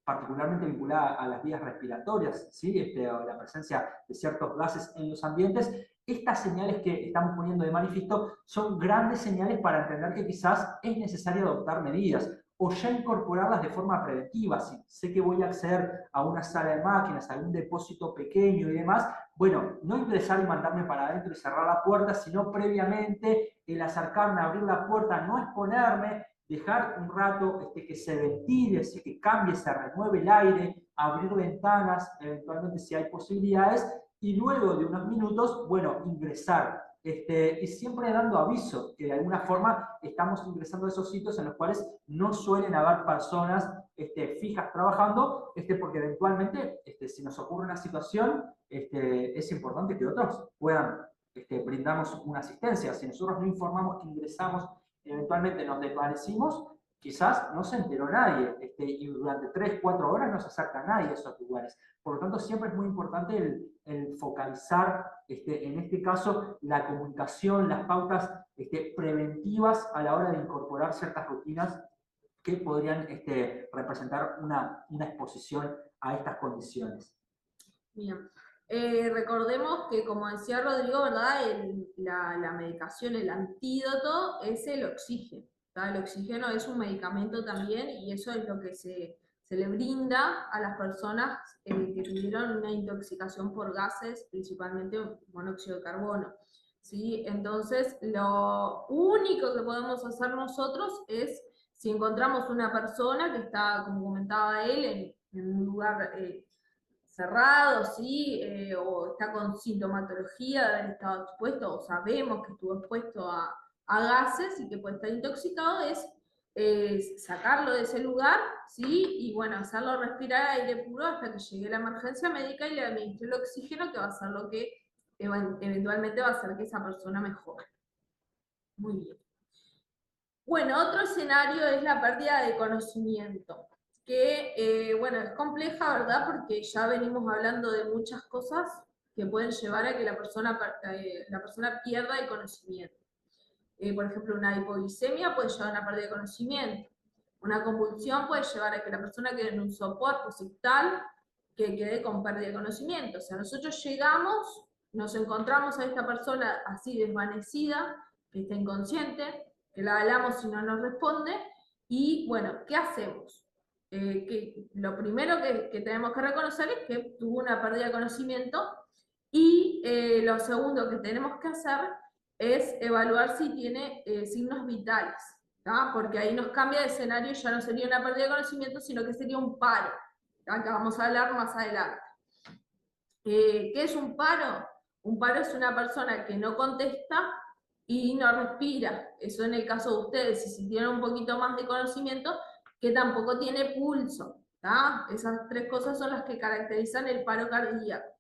particularmente vinculada a las vías respiratorias, ¿sí? O la presencia de ciertos gases en los ambientes, estas señales que estamos poniendo de manifiesto son grandes señales para entender que quizás es necesario adoptar medidas o ya incorporarlas de forma preventiva. Si sé que voy a acceder a una sala de máquinas, a algún depósito pequeño y demás, bueno, no ingresar y mandarme para adentro y cerrar la puerta, sino previamente el acercarme a abrir la puerta, no exponerme, dejar un rato que se ventile, que cambie, se renueve el aire, abrir ventanas, eventualmente si hay posibilidades, y luego de unos minutos, bueno, ingresar. Y siempre dando aviso, que de alguna forma estamos ingresando a esos sitios en los cuales no suelen haber personas fijas trabajando, porque eventualmente, si nos ocurre una situación, es importante que otros puedan brindarnos una asistencia. Si nosotros no informamos que ingresamos, eventualmente nos desvanecimos, quizás no se enteró nadie, y durante 3, 4 horas no se acerca nadie a esos lugares. Por lo tanto, siempre es muy importante el focalizar, en este caso, la comunicación, las pautas preventivas a la hora de incorporar ciertas rutinas que podrían representar una exposición a estas condiciones. Bien. Recordemos que, como decía Rodrigo, ¿verdad? La medicación, el antídoto es el oxígeno, ¿tá? El oxígeno es un medicamento también, y eso es lo que se se le brinda a las personas que tuvieron una intoxicación por gases, principalmente monóxido de carbono. ¿Sí? Entonces, lo único que podemos hacer nosotros es, si encontramos una persona que está, como comentaba él, en un lugar cerrado, ¿sí? O está con sintomatología de haber estado expuesto, o sabemos que estuvo expuesto a gases y que puede estar intoxicado, es sacarlo de ese lugar, ¿sí? Y bueno, hacerlo respirar aire puro hasta que llegue la emergencia médica y le administre el oxígeno, que va a ser lo que eventualmente va a hacer que esa persona mejore. Muy bien. Bueno, otro escenario es la pérdida de conocimiento, que, bueno, es compleja, ¿verdad? Porque ya venimos hablando de muchas cosas que pueden llevar a que la persona pierda el conocimiento. Por ejemplo, una hipoglicemia puede llevar a una pérdida de conocimiento. Una convulsión puede llevar a que la persona quede en un sopor posictal que quede con pérdida de conocimiento. O sea, nosotros llegamos, nos encontramos a esta persona así desvanecida, que está inconsciente, que la hablamos y no nos responde, y bueno, ¿qué hacemos? Que lo primero que tenemos que reconocer es que tuvo una pérdida de conocimiento, y lo segundo que tenemos que hacer es evaluar si tiene signos vitales, ¿tá? Porque ahí nos cambia de escenario, ya no sería una pérdida de conocimiento, sino que sería un paro, ¿tá? Que vamos a hablar más adelante. ¿Qué es un paro? Un paro es una persona que no contesta y no respira. Eso en el caso de ustedes, y si tienen un poquito más de conocimiento, que tampoco tiene pulso, ¿tá? Esas tres cosas son las que caracterizan el paro cardíaco.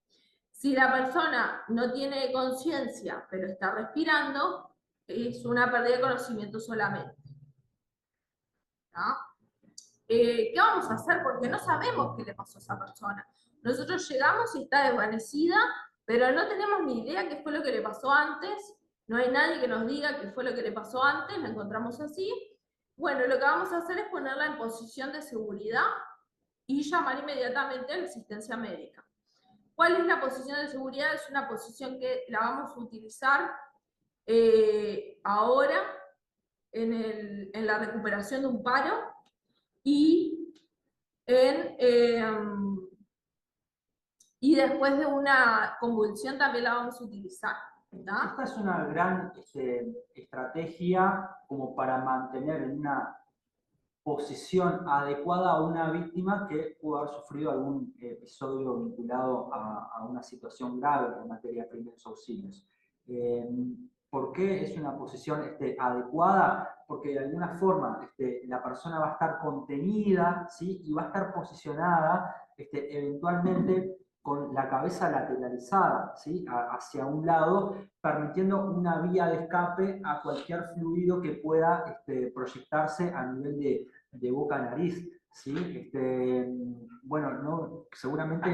Si la persona no tiene conciencia, pero está respirando, es una pérdida de conocimiento solamente. ¿No? ¿Qué vamos a hacer? Porque no sabemos qué le pasó a esa persona. Nosotros llegamos y está desvanecida, pero no tenemos ni idea qué fue lo que le pasó antes. No hay nadie que nos diga qué fue lo que le pasó antes, la encontramos así. Bueno, lo que vamos a hacer es ponerla en posición de seguridad y llamar inmediatamente a la asistencia médica. ¿Cuál es la posición de seguridad? Es una posición que la vamos a utilizar ahora en la recuperación de un paro y, y después de una convulsión también la vamos a utilizar. ¿No? Esta es una gran estrategia como para mantener en una posición adecuada a una víctima que pudo haber sufrido algún episodio vinculado a una situación grave en materia de primeros auxilios. ¿Por qué es una posición adecuada? Porque de alguna forma la persona va a estar contenida, ¿sí? Y va a estar posicionada eventualmente con la cabeza lateralizada, ¿sí? Hacia un lado, permitiendo una vía de escape a cualquier fluido que pueda proyectarse a nivel de boca-nariz, ¿sí? Bueno, no, seguramente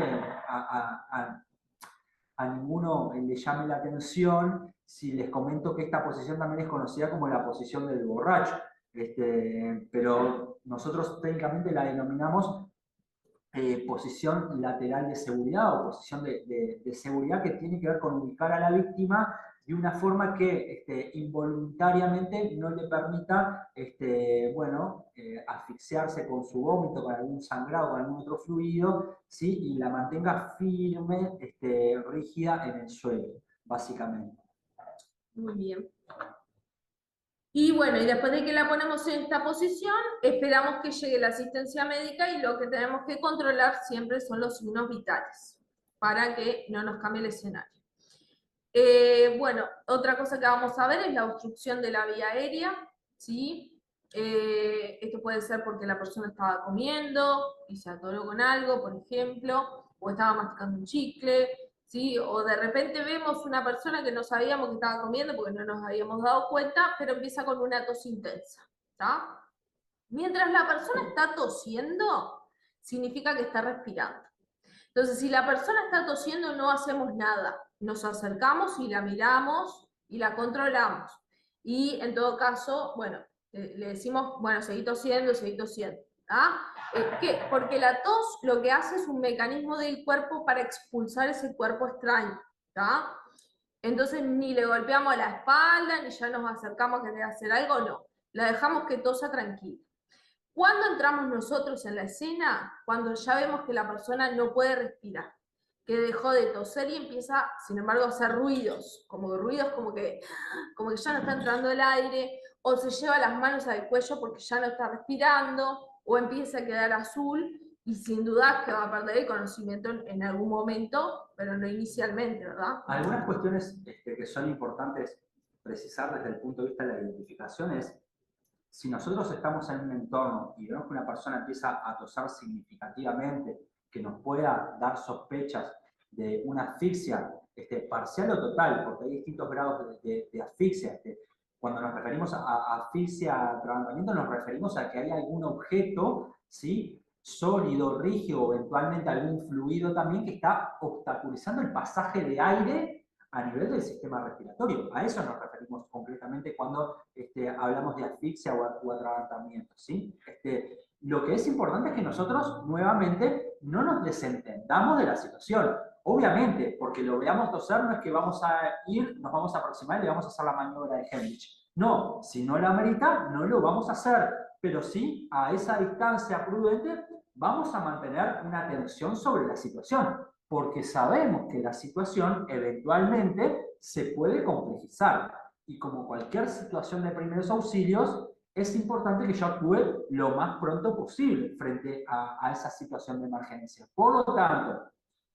a ninguno le llame la atención si les comento que esta posición también es conocida como la posición del borracho, pero nosotros técnicamente la denominamos posición lateral de seguridad o posición de seguridad, que tiene que ver con ubicar a la víctima de una forma que involuntariamente no le permita bueno, asfixiarse con su vómito, con algún sangrado, con algún otro fluido, ¿sí? Y la mantenga firme, rígida en el suelo, básicamente. Muy bien. Y bueno, y después de que la ponemos en esta posición, esperamos que llegue la asistencia médica, y lo que tenemos que controlar siempre son los signos vitales, para que no nos cambie el escenario. Bueno, otra cosa que vamos a ver es la obstrucción de la vía aérea, ¿sí? Esto puede ser porque la persona estaba comiendo y se atoró con algo, por ejemplo, o estaba masticando un chicle, ¿sí? O de repente vemos una persona que no sabíamos que estaba comiendo porque no nos habíamos dado cuenta, pero empieza con una tos intensa, ¿tá? Mientras la persona está tosiendo, significa que está respirando. Entonces, si la persona está tosiendo, no hacemos nada. Nos acercamos y la miramos y la controlamos. Y en todo caso, bueno, le decimos, bueno, seguí tosiendo, seguí tosiendo. ¿Ah? ¿Qué? Porque la tos lo que hace es un mecanismo del cuerpo para expulsar ese cuerpo extraño. ¿Tá? Entonces, ni le golpeamos la espalda, ni ya nos acercamos a querer hacer algo, no. La dejamos que tosa tranquila. ¿Cuándo entramos nosotros en la escena? Cuando ya vemos que la persona no puede respirar, que dejó de toser y empieza, sin embargo, a hacer ruidos como que ya no está entrando el aire, o se lleva las manos al cuello porque ya no está respirando, o empieza a quedar azul, y sin duda que va a perder el conocimiento en algún momento, pero no inicialmente, ¿verdad? Algunas cuestiones que son importantes precisar desde el punto de vista de la identificación es, si nosotros estamos en un entorno y vemos que una persona empieza a tosar significativamente, que nos pueda dar sospechas de una asfixia parcial o total, porque hay distintos grados de asfixia. Cuando nos referimos a asfixia, atragantamiento, nos referimos a que hay algún objeto, ¿sí?, sólido, rígido, o eventualmente algún fluido también que está obstaculizando el pasaje de aire a nivel del sistema respiratorio. A eso nos referimos concretamente cuando hablamos de asfixia o atragantamiento, ¿sí? Lo que es importante es que nosotros nuevamente no nos desentendamos de la situación. Obviamente, porque lo veamos toser, no es que vamos a ir, nos vamos a aproximar y le vamos a hacer la maniobra de Heimlich. No, si no la amerita, no lo vamos a hacer. Pero sí, a esa distancia prudente, vamos a mantener una atención sobre la situación, porque sabemos que la situación eventualmente se puede complejizar. Y como cualquier situación de primeros auxilios, es importante que yo actúe lo más pronto posible frente a esa situación de emergencia. Por lo tanto,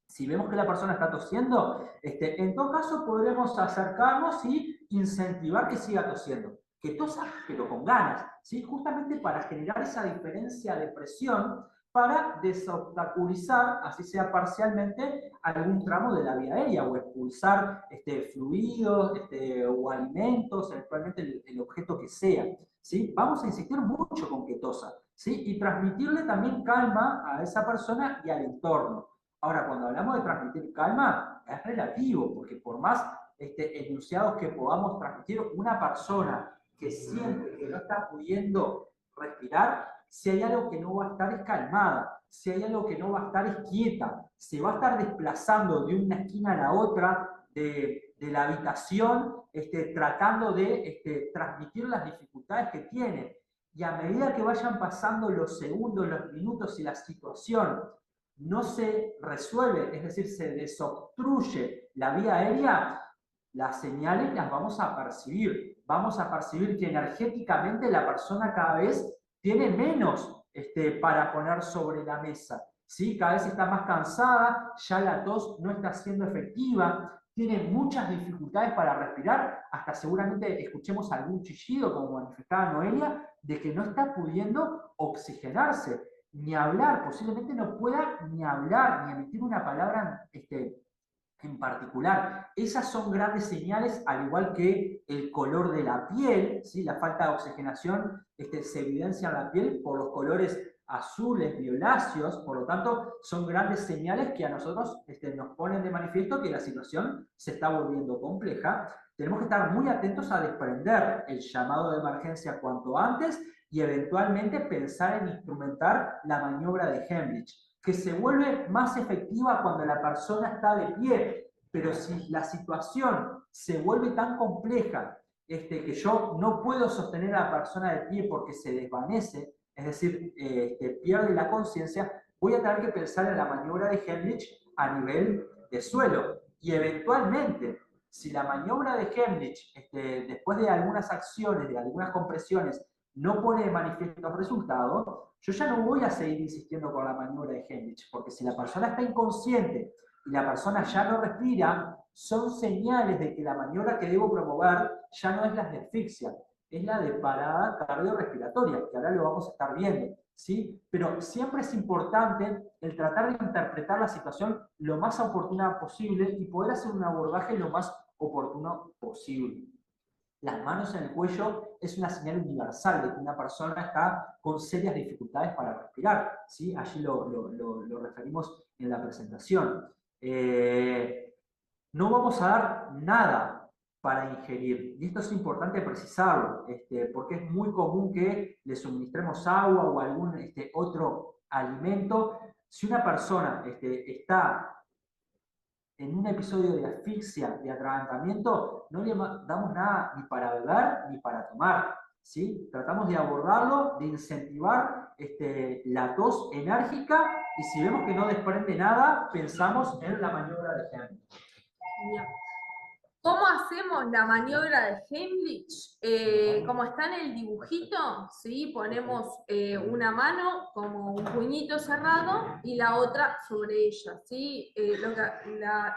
si vemos que la persona está tosiendo, en todo caso podremos acercarnos y incentivar que siga tosiendo. Que tosa, pero con ganas, ¿sí? Justamente para generar esa diferencia de presión, para desobstaculizar, así sea parcialmente, algún tramo de la vía aérea o expulsar fluidos o alimentos, eventualmente el objeto que sea. ¿Sí? Vamos a insistir mucho con que tosa, ¿sí? Y transmitirle también calma a esa persona y al entorno. Ahora, cuando hablamos de transmitir calma, es relativo, porque por más enunciados que podamos transmitir, una persona que siente que no está pudiendo respirar, si hay algo que no va a estar es calmada, si hay algo que no va a estar es quieta, se va a estar desplazando de una esquina a la otra de la habitación, tratando de transmitir las dificultades que tiene. Y a medida que vayan pasando los segundos, los minutos y la situación no se resuelve, es decir, se desobstruye la vía aérea, las señales las vamos a percibir. Vamos a percibir que energéticamente la persona cada vez tiene menos para poner sobre la mesa, ¿sí? Cada vez está más cansada, ya la tos no está siendo efectiva, tiene muchas dificultades para respirar, hasta seguramente escuchemos algún chillido, como manifestaba Noelia, de que no está pudiendo oxigenarse, ni hablar, posiblemente no pueda ni hablar, ni emitir una palabra en particular. Esas son grandes señales, al igual que el color de la piel, ¿sí? La falta de oxigenación se evidencia en la piel por los colores azules, violáceos, por lo tanto, son grandes señales que a nosotros nos ponen de manifiesto que la situación se está volviendo compleja. Tenemos que estar muy atentos a desprender el llamado de emergencia cuanto antes y eventualmente pensar en instrumentar la maniobra de Heimlich, que se vuelve más efectiva cuando la persona está de pie, pero si la situación se vuelve tan compleja que yo no puedo sostener a la persona de pie porque se desvanece, es decir, pierde la conciencia, voy a tener que pensar en la maniobra de Heimlich a nivel de suelo. Y eventualmente, si la maniobra de Heimlich, después de algunas acciones, de algunas compresiones, no pone de manifiesto resultados, yo ya no voy a seguir insistiendo con la maniobra de Heimlich, porque si la persona está inconsciente y la persona ya no respira, son señales de que la maniobra que debo promover ya no es la de asfixia, es la de parada cardiorrespiratoria, que ahora lo vamos a estar viendo, ¿sí? Pero siempre es importante el tratar de interpretar la situación lo más oportuna posible y poder hacer un abordaje lo más oportuno posible. Las manos en el cuello es una señal universal de que una persona está con serias dificultades para respirar, ¿sí? Allí lo referimos en la presentación. No vamos a dar nada para ingerir, y esto es importante precisarlo, porque es muy común que le suministremos agua o algún otro alimento. Si una persona está en un episodio de asfixia, de atragantamiento, no le damos nada ni para beber ni para tomar, ¿sí? Tratamos de abordarlo, de incentivar la tos enérgica, y si vemos que no desprende nada, pensamos en la maniobra de Heimlich. Bien. ¿Cómo hacemos la maniobra de Heimlich? Como está en el dibujito, ¿sí? Ponemos una mano como un puñito cerrado y la otra sobre ella, ¿sí?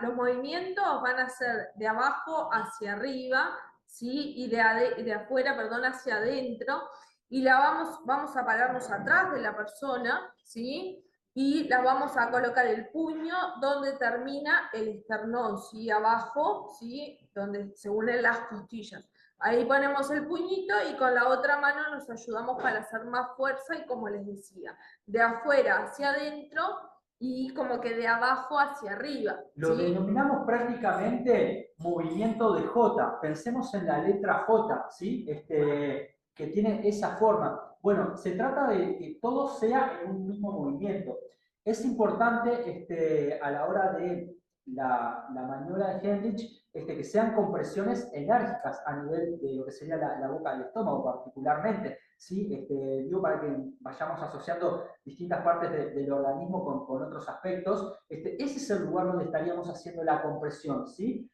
Los movimientos van a ser de abajo hacia arriba, ¿sí? Y de afuera, perdón, hacia adentro, y vamos a pararnos atrás de la persona, ¿sí? Y la vamos a colocar el puño donde termina el esternón, ¿sí? Abajo, ¿sí? Donde se unen las costillas. Ahí ponemos el puñito y con la otra mano nos ayudamos para hacer más fuerza, y como les decía, de afuera hacia adentro y como que de abajo hacia arriba. Lo ¿sí? denominamos prácticamente movimiento de J. Pensemos en la letra J, ¿sí? Que tiene esa forma. Bueno, se trata de que todo sea en un mismo movimiento. Es importante a la hora de la maniobra de Heimlich que sean compresiones enérgicas a nivel de lo que sería la boca del estómago particularmente, ¿sí? Digo, para que vayamos asociando distintas partes del organismo con otros aspectos. Ese es el lugar donde estaríamos haciendo la compresión, ¿sí?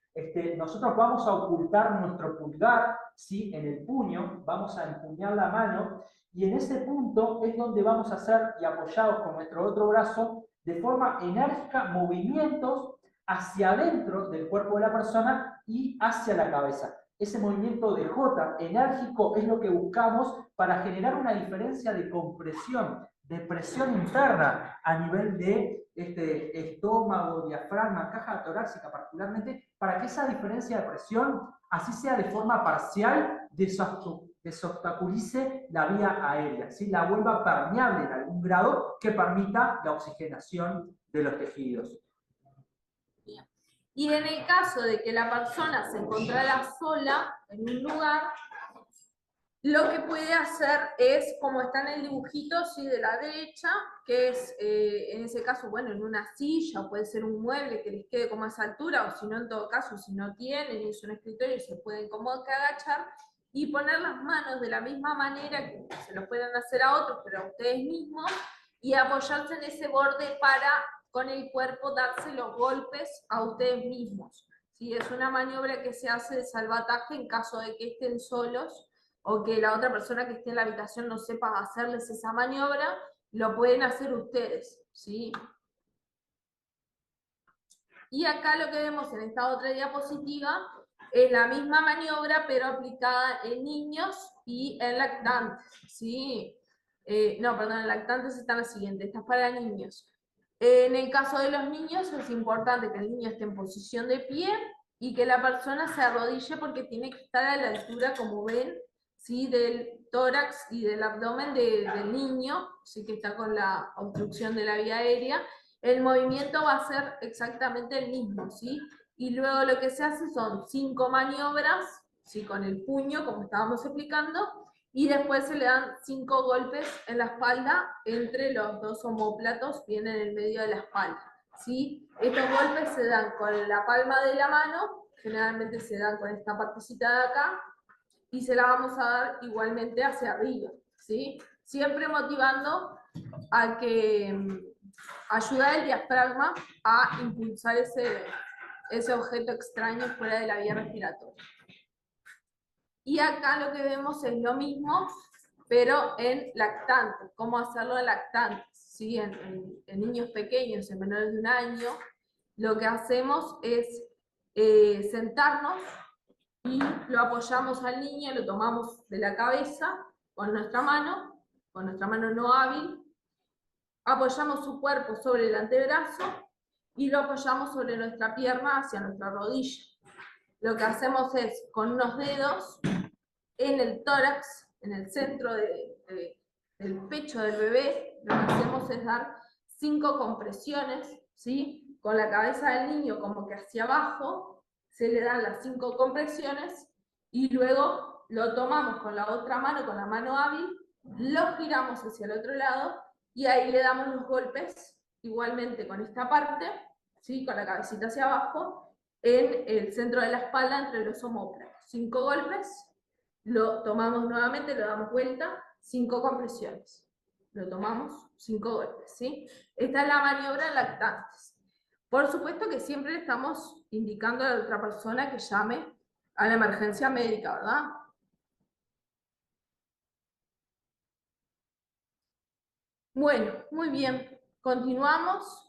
Nosotros vamos a ocultar nuestro pulgar, ¿sí? En el puño, vamos a empuñar la mano, y en ese punto es donde vamos a hacer, y apoyados con nuestro otro brazo, de forma enérgica, movimientos hacia adentro del cuerpo de la persona y hacia la cabeza. Ese movimiento de J enérgico es lo que buscamos para generar una diferencia de compresión, de presión interna a nivel de estómago, diafragma, caja torácica particularmente, para que esa diferencia de presión, así sea de forma parcial, desobstaculice la vía aérea, ¿sí? La vuelva permeable en algún grado que permita la oxigenación de los tejidos. Y en el caso de que la persona se encontrara sola en un lugar, lo que puede hacer es, como está en el dibujito, ¿sí? De la derecha, que es, en ese caso, bueno, en una silla, o puede ser un mueble que les quede como a esa altura, o si no, en todo caso, si no tienen, y es un escritorio, se pueden como que agachar, y poner las manos de la misma manera que se lo pueden hacer a otros, pero a ustedes mismos, y apoyarse en ese borde para, con el cuerpo, darse los golpes a ustedes mismos. ¿Sí? Es una maniobra que se hace de salvataje en caso de que estén solos, o que la otra persona que esté en la habitación no sepa hacerles esa maniobra, lo pueden hacer ustedes, ¿sí? Y acá lo que vemos en esta otra diapositiva es la misma maniobra, pero aplicada en niños y en lactantes, ¿sí? No, perdón, en lactantes está la siguiente, esta es para niños. En el caso de los niños es importante que el niño esté en posición de pie y que la persona se arrodille, porque tiene que estar a la altura, como ven, ¿sí? Del tórax y del abdomen del niño, ¿sí? Que está con la obstrucción de la vía aérea. El movimiento va a ser exactamente el mismo, ¿sí? Y luego lo que se hace son 5 maniobras, ¿sí? Con el puño, como estábamos explicando, y después se le dan 5 golpes en la espalda entre los dos omóplatos, bien en el medio de la espalda, ¿sí? Estos golpes se dan con la palma de la mano, generalmente se dan con esta partecita de acá, y se la vamos a dar igualmente hacia arriba, ¿sí? Siempre motivando a que ayudar el diafragma a impulsar ese objeto extraño fuera de la vía respiratoria. Y acá lo que vemos es lo mismo, pero en lactantes. ¿Cómo hacerlo en lactantes? ¿Sí? En niños pequeños, en menores de 1 año, lo que hacemos es sentarnos y lo apoyamos al niño, lo tomamos de la cabeza con nuestra mano no hábil, apoyamos su cuerpo sobre el antebrazo y lo apoyamos sobre nuestra pierna hacia nuestra rodilla. Lo que hacemos es, con unos dedos, en el tórax, en el centro del pecho del bebé, lo que hacemos es dar 5 compresiones, ¿sí? Con la cabeza del niño como que hacia abajo, se le dan las 5 compresiones, y luego lo tomamos con la otra mano, con la mano hábil, lo giramos hacia el otro lado, y ahí le damos los golpes, igualmente con esta parte, ¿sí? Con la cabecita hacia abajo, en el centro de la espalda, entre los omóplatos. 5 golpes, Lo tomamos nuevamente, lo damos vuelta, 5 compresiones. Lo tomamos, 5 golpes, ¿sí? Esta es la maniobra en lactantes. Por supuesto que siempre le estamos indicando a la otra persona que llame a la emergencia médica, ¿verdad? Bueno, muy bien. Continuamos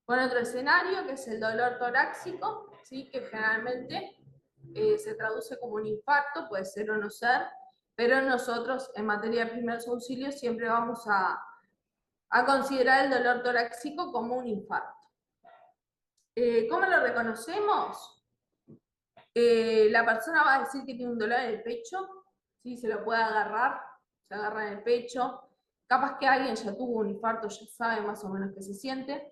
con otro escenario, que es el dolor torácico, ¿sí? Que generalmente se traduce como un infarto, puede ser o no ser, pero nosotros en materia de primeros auxilios siempre vamos a considerar el dolor torácico como un infarto. ¿Cómo lo reconocemos? La persona va a decir que tiene un dolor en el pecho, ¿sí? Se lo puede agarrar, se agarra en el pecho. Capaz que alguien ya tuvo un infarto, ya sabe más o menos qué se siente.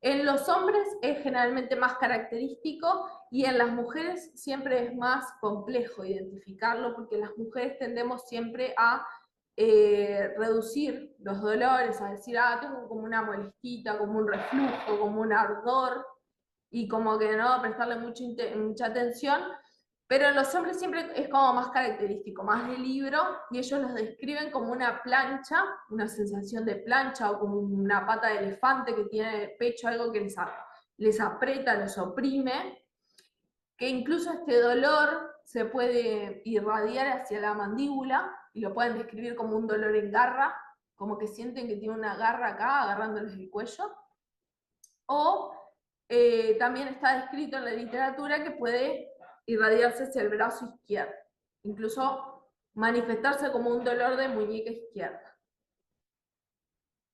En los hombres es generalmente más característico y en las mujeres siempre es más complejo identificarlo porque las mujeres tendemos siempre a reducir los dolores, a decir, tengo como una molestita, como un reflujo, como un ardor, y como que no prestarle mucha atención, pero en los hombres siempre es como más característico, más de libro, y ellos los describen como una plancha, una sensación de plancha, o como una pata de elefante que tiene en el pecho, algo que les aprieta, los oprime, que incluso este dolor se puede irradiar hacia la mandíbula, y lo pueden describir como un dolor en garra, como que sienten que tiene una garra acá, agarrándoles el cuello, o también está descrito en la literatura que puede irradiarse hacia el brazo izquierdo, incluso manifestarse como un dolor de muñeca izquierda.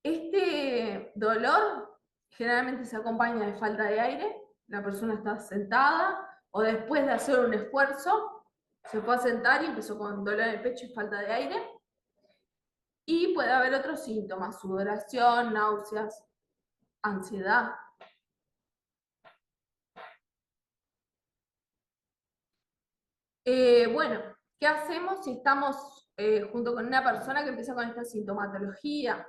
Este dolor generalmente se acompaña de falta de aire, la persona está sentada o después de hacer un esfuerzo se fue a sentar y empezó con dolor en el pecho y falta de aire. Y puede haber otros síntomas, sudoración, náuseas, ansiedad. Bueno, ¿qué hacemos si estamos junto con una persona que empieza con esta sintomatología?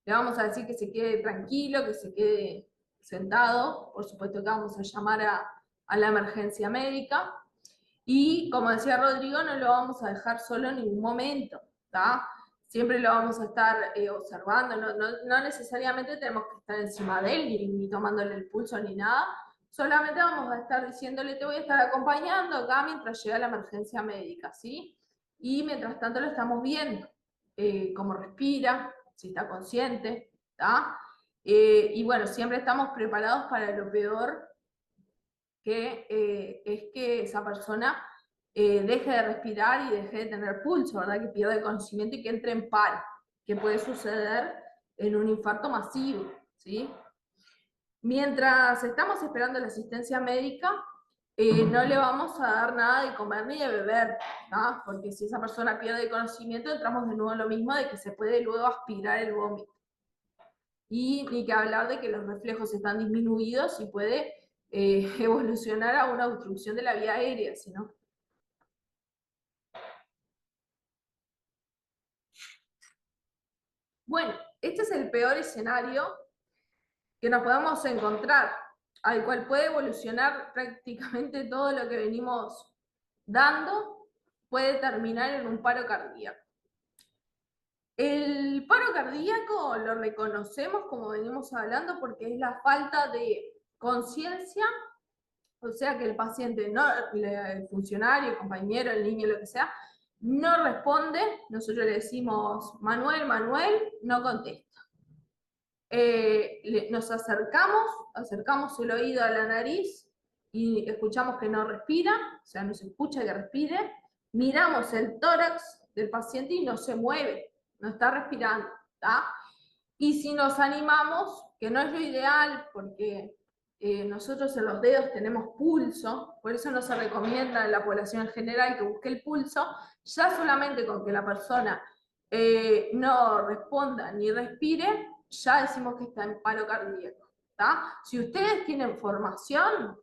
Le vamos a decir que se quede tranquilo, que se quede sentado, por supuesto que vamos a llamar a la emergencia médica, y como decía Rodrigo, no lo vamos a dejar solo en ningún momento, ¿tá? Siempre lo vamos a estar observando, no necesariamente tenemos que estar encima de él, ni tomándole el pulso ni nada, solamente vamos a estar diciéndole, te voy a estar acompañando acá mientras llega la emergencia médica, ¿sí? Y mientras tanto lo estamos viendo, cómo respira, si está consciente, ¿tá? Y bueno, siempre estamos preparados para lo peor, que es que esa persona deje de respirar y deje de tener pulso, ¿verdad? Que pierda el conocimiento y que entre en paro, que puede suceder en un infarto masivo, ¿sí? Mientras estamos esperando la asistencia médica, no le vamos a dar nada de comer ni de beber, ¿no? Porque si esa persona pierde el conocimiento, entramos de nuevo en lo mismo de que se puede luego aspirar el vómito. Y ni que hablar de que los reflejos están disminuidos y puede evolucionar a una obstrucción de la vía aérea, si no. Bueno, este es el peor escenario que nos podemos encontrar, al cual puede evolucionar prácticamente todo lo que venimos dando, puede terminar en un paro cardíaco. El paro cardíaco lo reconocemos, como venimos hablando, porque es la falta de conciencia, o sea que el paciente, el funcionario, el compañero, el niño, lo que sea, no responde, nosotros le decimos, Manuel, no contesta. Nos acercamos el oído a la nariz y escuchamos que no respira, o sea, no se escucha que respire, miramos el tórax del paciente y no se mueve, no está respirando, ¿tá? Y si nos animamos, que no es lo ideal, porque nosotros en los dedos tenemos pulso, por eso no se recomienda en la población en general que busque el pulso, ya solamente con que la persona no responda ni respire, ya decimos que está en paro cardíaco, ¿tá? Si ustedes tienen formación,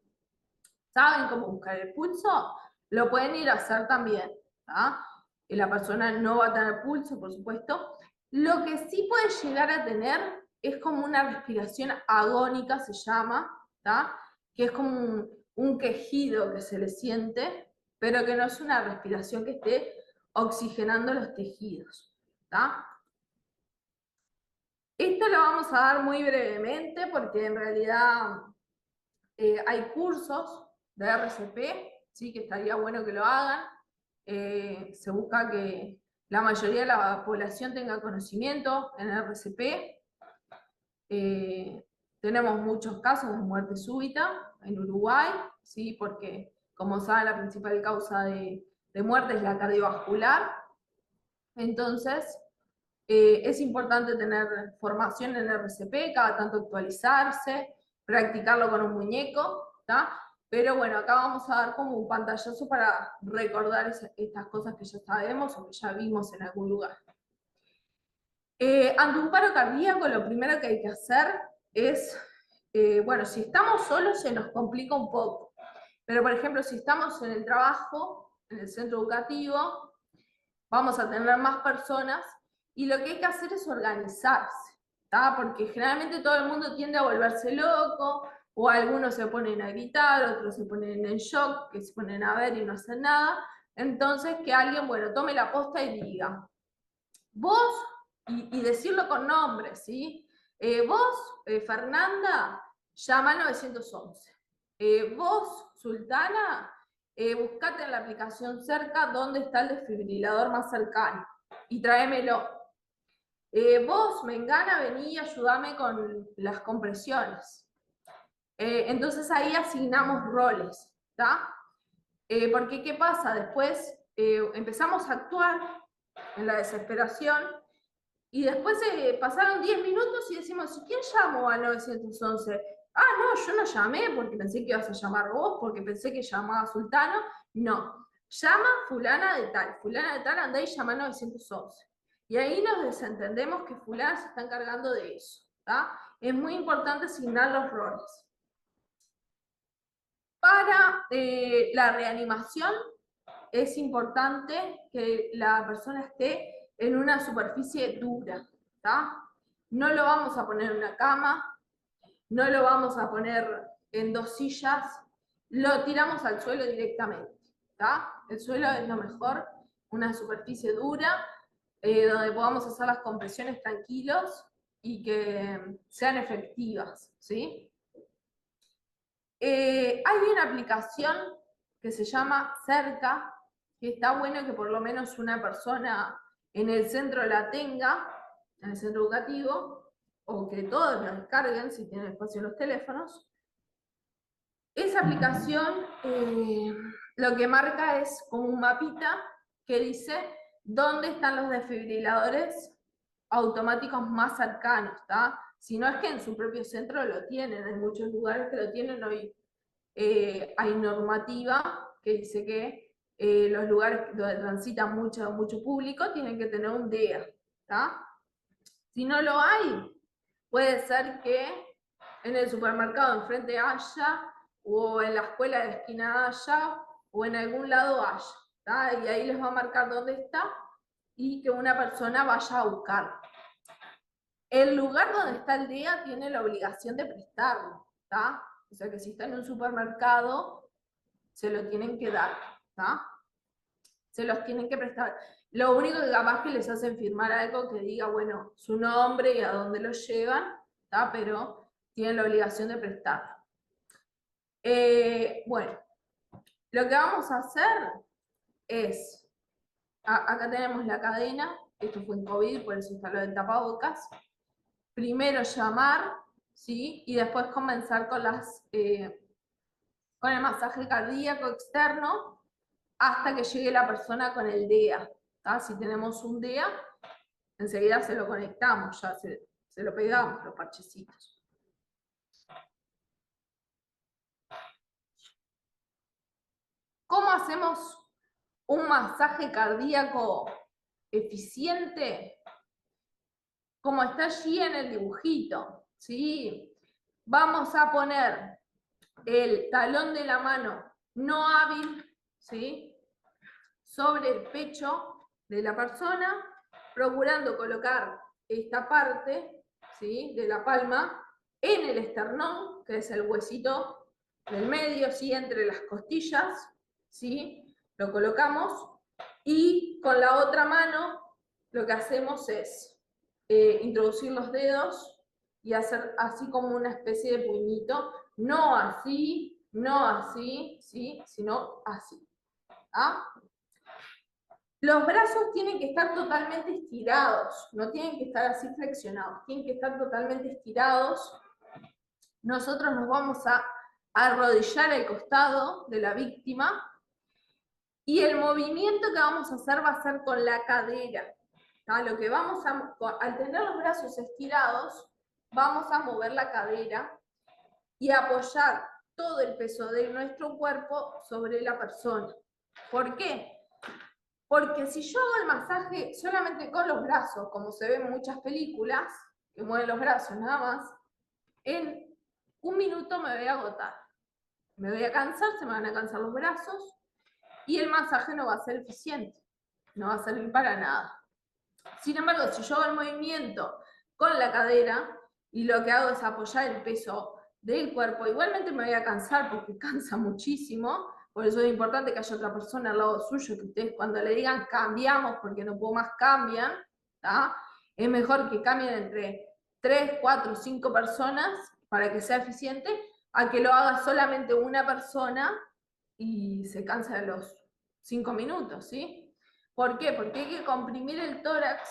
saben cómo buscar el pulso, lo pueden ir a hacer también, ¿tá? La persona no va a tener pulso, por supuesto. Lo que sí puede llegar a tener es como una respiración agónica, se llama, ¿tá? Que es como un quejido que se le siente, pero que no es una respiración que esté oxigenando los tejidos. ¿Tá? Esto lo vamos a dar muy brevemente porque en realidad hay cursos de RCP, ¿sí? Que estaría bueno que lo hagan. Se busca que la mayoría de la población tenga conocimiento en RCP. Tenemos muchos casos de muerte súbita en Uruguay, ¿sí? Porque, como saben, la principal causa de muerte es la cardiovascular. Entonces, es importante tener formación en RCP, cada tanto actualizarse, practicarlo con un muñeco, ¿tá? Pero bueno, acá vamos a dar como un pantallazo para recordar estas cosas que ya sabemos o que ya vimos en algún lugar. Ante un paro cardíaco, lo primero que hay que hacer es, bueno, si estamos solos se nos complica un poco, pero por ejemplo, si estamos en el trabajo, en el centro educativo, vamos a tener más personas y lo que hay que hacer es organizarse, ¿tá? Porque generalmente todo el mundo tiende a volverse loco, o algunos se ponen a gritar, otros se ponen en shock, que se ponen a ver y no hacen nada. Entonces que alguien, bueno, tome la posta y diga, vos, y decirlo con nombre, ¿sí? Vos, Fernanda, llama al 911. Vos, Sultana, buscate en la aplicación cerca dónde está el desfibrilador más cercano y tráemelo. Vos, Mengana, vení y ayúdame con las compresiones. Entonces ahí asignamos roles, ¿tá? Porque ¿qué pasa? Después empezamos a actuar en la desesperación y después pasaron 10 minutos y decimos, ¿quién llamó al 911? Ah, no, yo no llamé porque pensé que ibas a llamar vos, porque pensé que llamaba a Sultano. No, llama fulana de tal, andá y llama al 911. Y ahí nos desentendemos que fulana se está encargando de eso. ¿Tá? Es muy importante asignar los roles. Para la reanimación es importante que la persona esté en una superficie dura, ¿tá? No lo vamos a poner en una cama, no lo vamos a poner en 2 sillas, lo tiramos al suelo directamente, ¿tá? El suelo es lo mejor, una superficie dura, donde podamos hacer las compresiones tranquilos y que sean efectivas, ¿sí? Hay una aplicación que se llama Cerca, que está bueno que por lo menos una persona en el centro la tenga, en el centro educativo, o que todos la descarguen si tienen espacio en los teléfonos. Esa aplicación lo que marca es como un mapita que dice dónde están los desfibriladores automáticos más cercanos, ¿tá? Si no es que en su propio centro lo tienen, hay muchos lugares que lo tienen hoy. Hay normativa que dice que los lugares donde transita mucho público tienen que tener un DEA, ¿tá? Si no lo hay, puede ser que en el supermercado enfrente haya, o en la escuela de la esquina haya, o en algún lado haya, ¿tá? Y ahí les va a marcar dónde está y que una persona vaya a buscarlo. El lugar donde está el DEA tiene la obligación de prestarlo, ¿tá? O sea que si está en un supermercado, se lo tienen que dar, ¿tá? Se los tienen que prestar. Lo único que capaz que les hacen firmar algo que diga, bueno, su nombre y a dónde lo llevan, ¿tá? Pero tienen la obligación de prestarlo. Bueno, lo que vamos a hacer es, acá tenemos la cadena, esto fue en COVID, por eso está lo del tapabocas. Primero llamar, ¿sí? Y después comenzar con con el masaje cardíaco externo hasta que llegue la persona con el DEA. ¿Tá? Si tenemos un DEA, enseguida se lo conectamos, ya se lo pegamos, los parchecitos. ¿Cómo hacemos un masaje cardíaco eficiente? Como está allí en el dibujito, ¿sí? Vamos a poner el talón de la mano no hábil, ¿sí? Sobre el pecho de la persona, procurando colocar esta parte, ¿sí? De la palma en el esternón, que es el huesito del medio, ¿sí? Entre las costillas, ¿sí? lo colocamos y con la otra mano lo que hacemos es introducir los dedos y hacer así como una especie de puñito, no así, no así, ¿sí? Sino así. ¿Ah? Los brazos tienen que estar totalmente estirados, no tienen que estar así flexionados, tienen que estar totalmente estirados. Nosotros nos vamos a arrodillar al costado de la víctima y el movimiento que vamos a hacer va a ser con la cadera. ¿Tá? Lo que vamos a, al tener los brazos estirados, vamos a mover la cadera y apoyar todo el peso de nuestro cuerpo sobre la persona. ¿Por qué? Porque si yo hago el masaje solamente con los brazos, como se ve en muchas películas, que mueven los brazos nada más, en un minuto me voy a agotar. Me voy a cansar, se me van a cansar los brazos, y el masaje no va a ser eficiente, no va a servir para nada. Sin embargo, si yo hago el movimiento con la cadera, y lo que hago es apoyar el peso del cuerpo, igualmente me voy a cansar porque cansa muchísimo. Por eso es importante que haya otra persona al lado suyo, que ustedes cuando le digan cambiamos porque no puedo más, cambian. ¿Tá? Es mejor que cambien entre 3, 4, 5 personas para que sea eficiente, a que lo haga solamente una persona y se canse a los 5 minutos, ¿sí? ¿Por qué? Porque hay que comprimir el tórax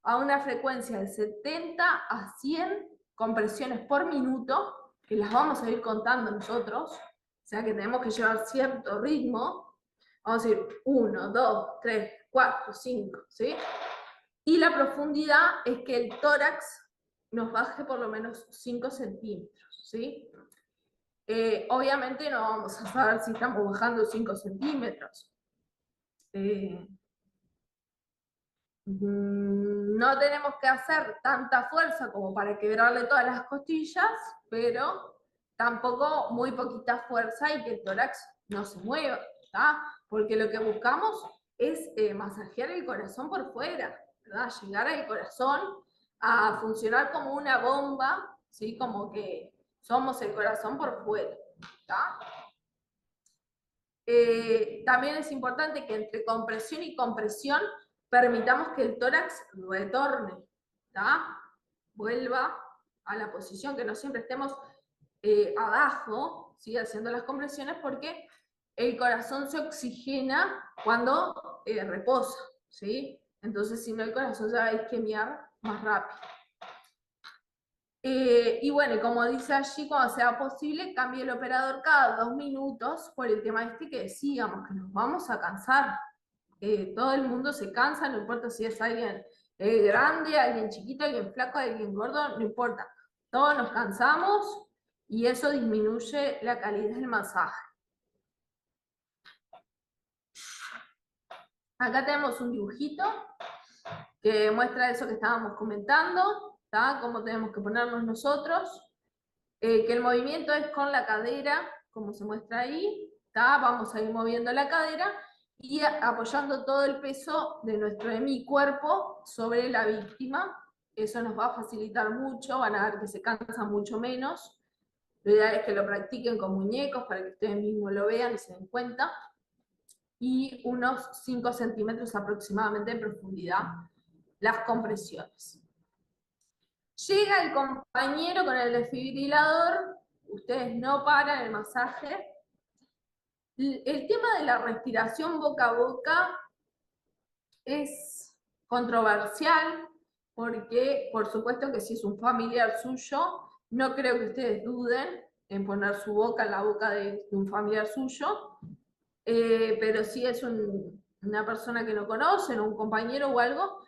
a una frecuencia de 70 a 100 compresiones por minuto, que las vamos a ir contando nosotros, o sea que tenemos que llevar cierto ritmo. Vamos a decir 1, 2, 3, 4, 5, ¿sí? Y la profundidad es que el tórax nos baje por lo menos 5 centímetros, ¿sí? Obviamente no vamos a saber si estamos bajando 5 centímetros. No tenemos que hacer tanta fuerza como para quebrarle todas las costillas, pero tampoco muy poquita fuerza y que el tórax no se mueva, ¿tá? Porque lo que buscamos es masajear el corazón por fuera, ¿verdad? Llegar al corazón a funcionar como una bomba, ¿sí? Como que somos el corazón por fuera, ¿tá? También es importante que entre compresión y compresión permitamos que el tórax retorne, ¿tá? Vuelva a la posición, que no siempre estemos abajo, ¿sí? Haciendo las compresiones, porque el corazón se oxigena cuando reposa, ¿sí? Entonces, si no, el corazón se va a isquemiar más rápido. Y bueno, como dice allí, cuando sea posible, cambie el operador cada 2 minutos por el tema este que decíamos, que nos vamos a cansar. Todo el mundo se cansa, no importa si es alguien grande, alguien chiquito, alguien flaco, alguien gordo, no importa. Todos nos cansamos y eso disminuye la calidad del masaje. Acá tenemos un dibujito que muestra eso que estábamos comentando, ¿tá? Cómo tenemos que ponernos nosotros, que el movimiento es con la cadera, como se muestra ahí, ¿tá? Vamos a ir moviendo la cadera y apoyando todo el peso de nuestro hemicuerpo sobre la víctima. Eso nos va a facilitar mucho, van a ver que se cansa mucho menos. Lo ideal es que lo practiquen con muñecos para que ustedes mismos lo vean y se den cuenta. Y unos 5 centímetros aproximadamente de profundidad las compresiones. Llega el compañero con el desfibrilador, ustedes no paran el masaje. El tema de la respiración boca a boca es controversial, porque por supueto que si es un familiar suyo, no creo que ustedes duden en poner su boca en la boca de un familiar suyo, pero si es una persona que no conocen, un compañero o algo,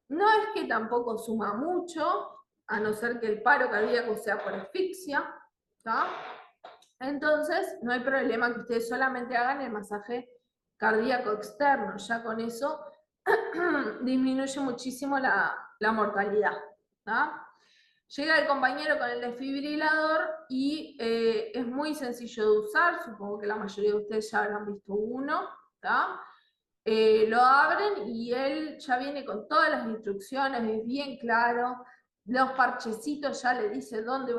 no es que tampoco suma mucho, a no ser que el paro cardíaco sea por asfixia, ¿tá? Entonces, no hay problema que ustedes solamente hagan el masaje cardíaco externo, ya con eso disminuye muchísimo la mortalidad, ¿tá? Llega el compañero con el desfibrilador y es muy sencillo de usar, supongo que la mayoría de ustedes ya habrán visto uno, ¿tá? Lo abren y él ya viene con todas las instrucciones, es bien claro, los parchecitos ya le dice dónde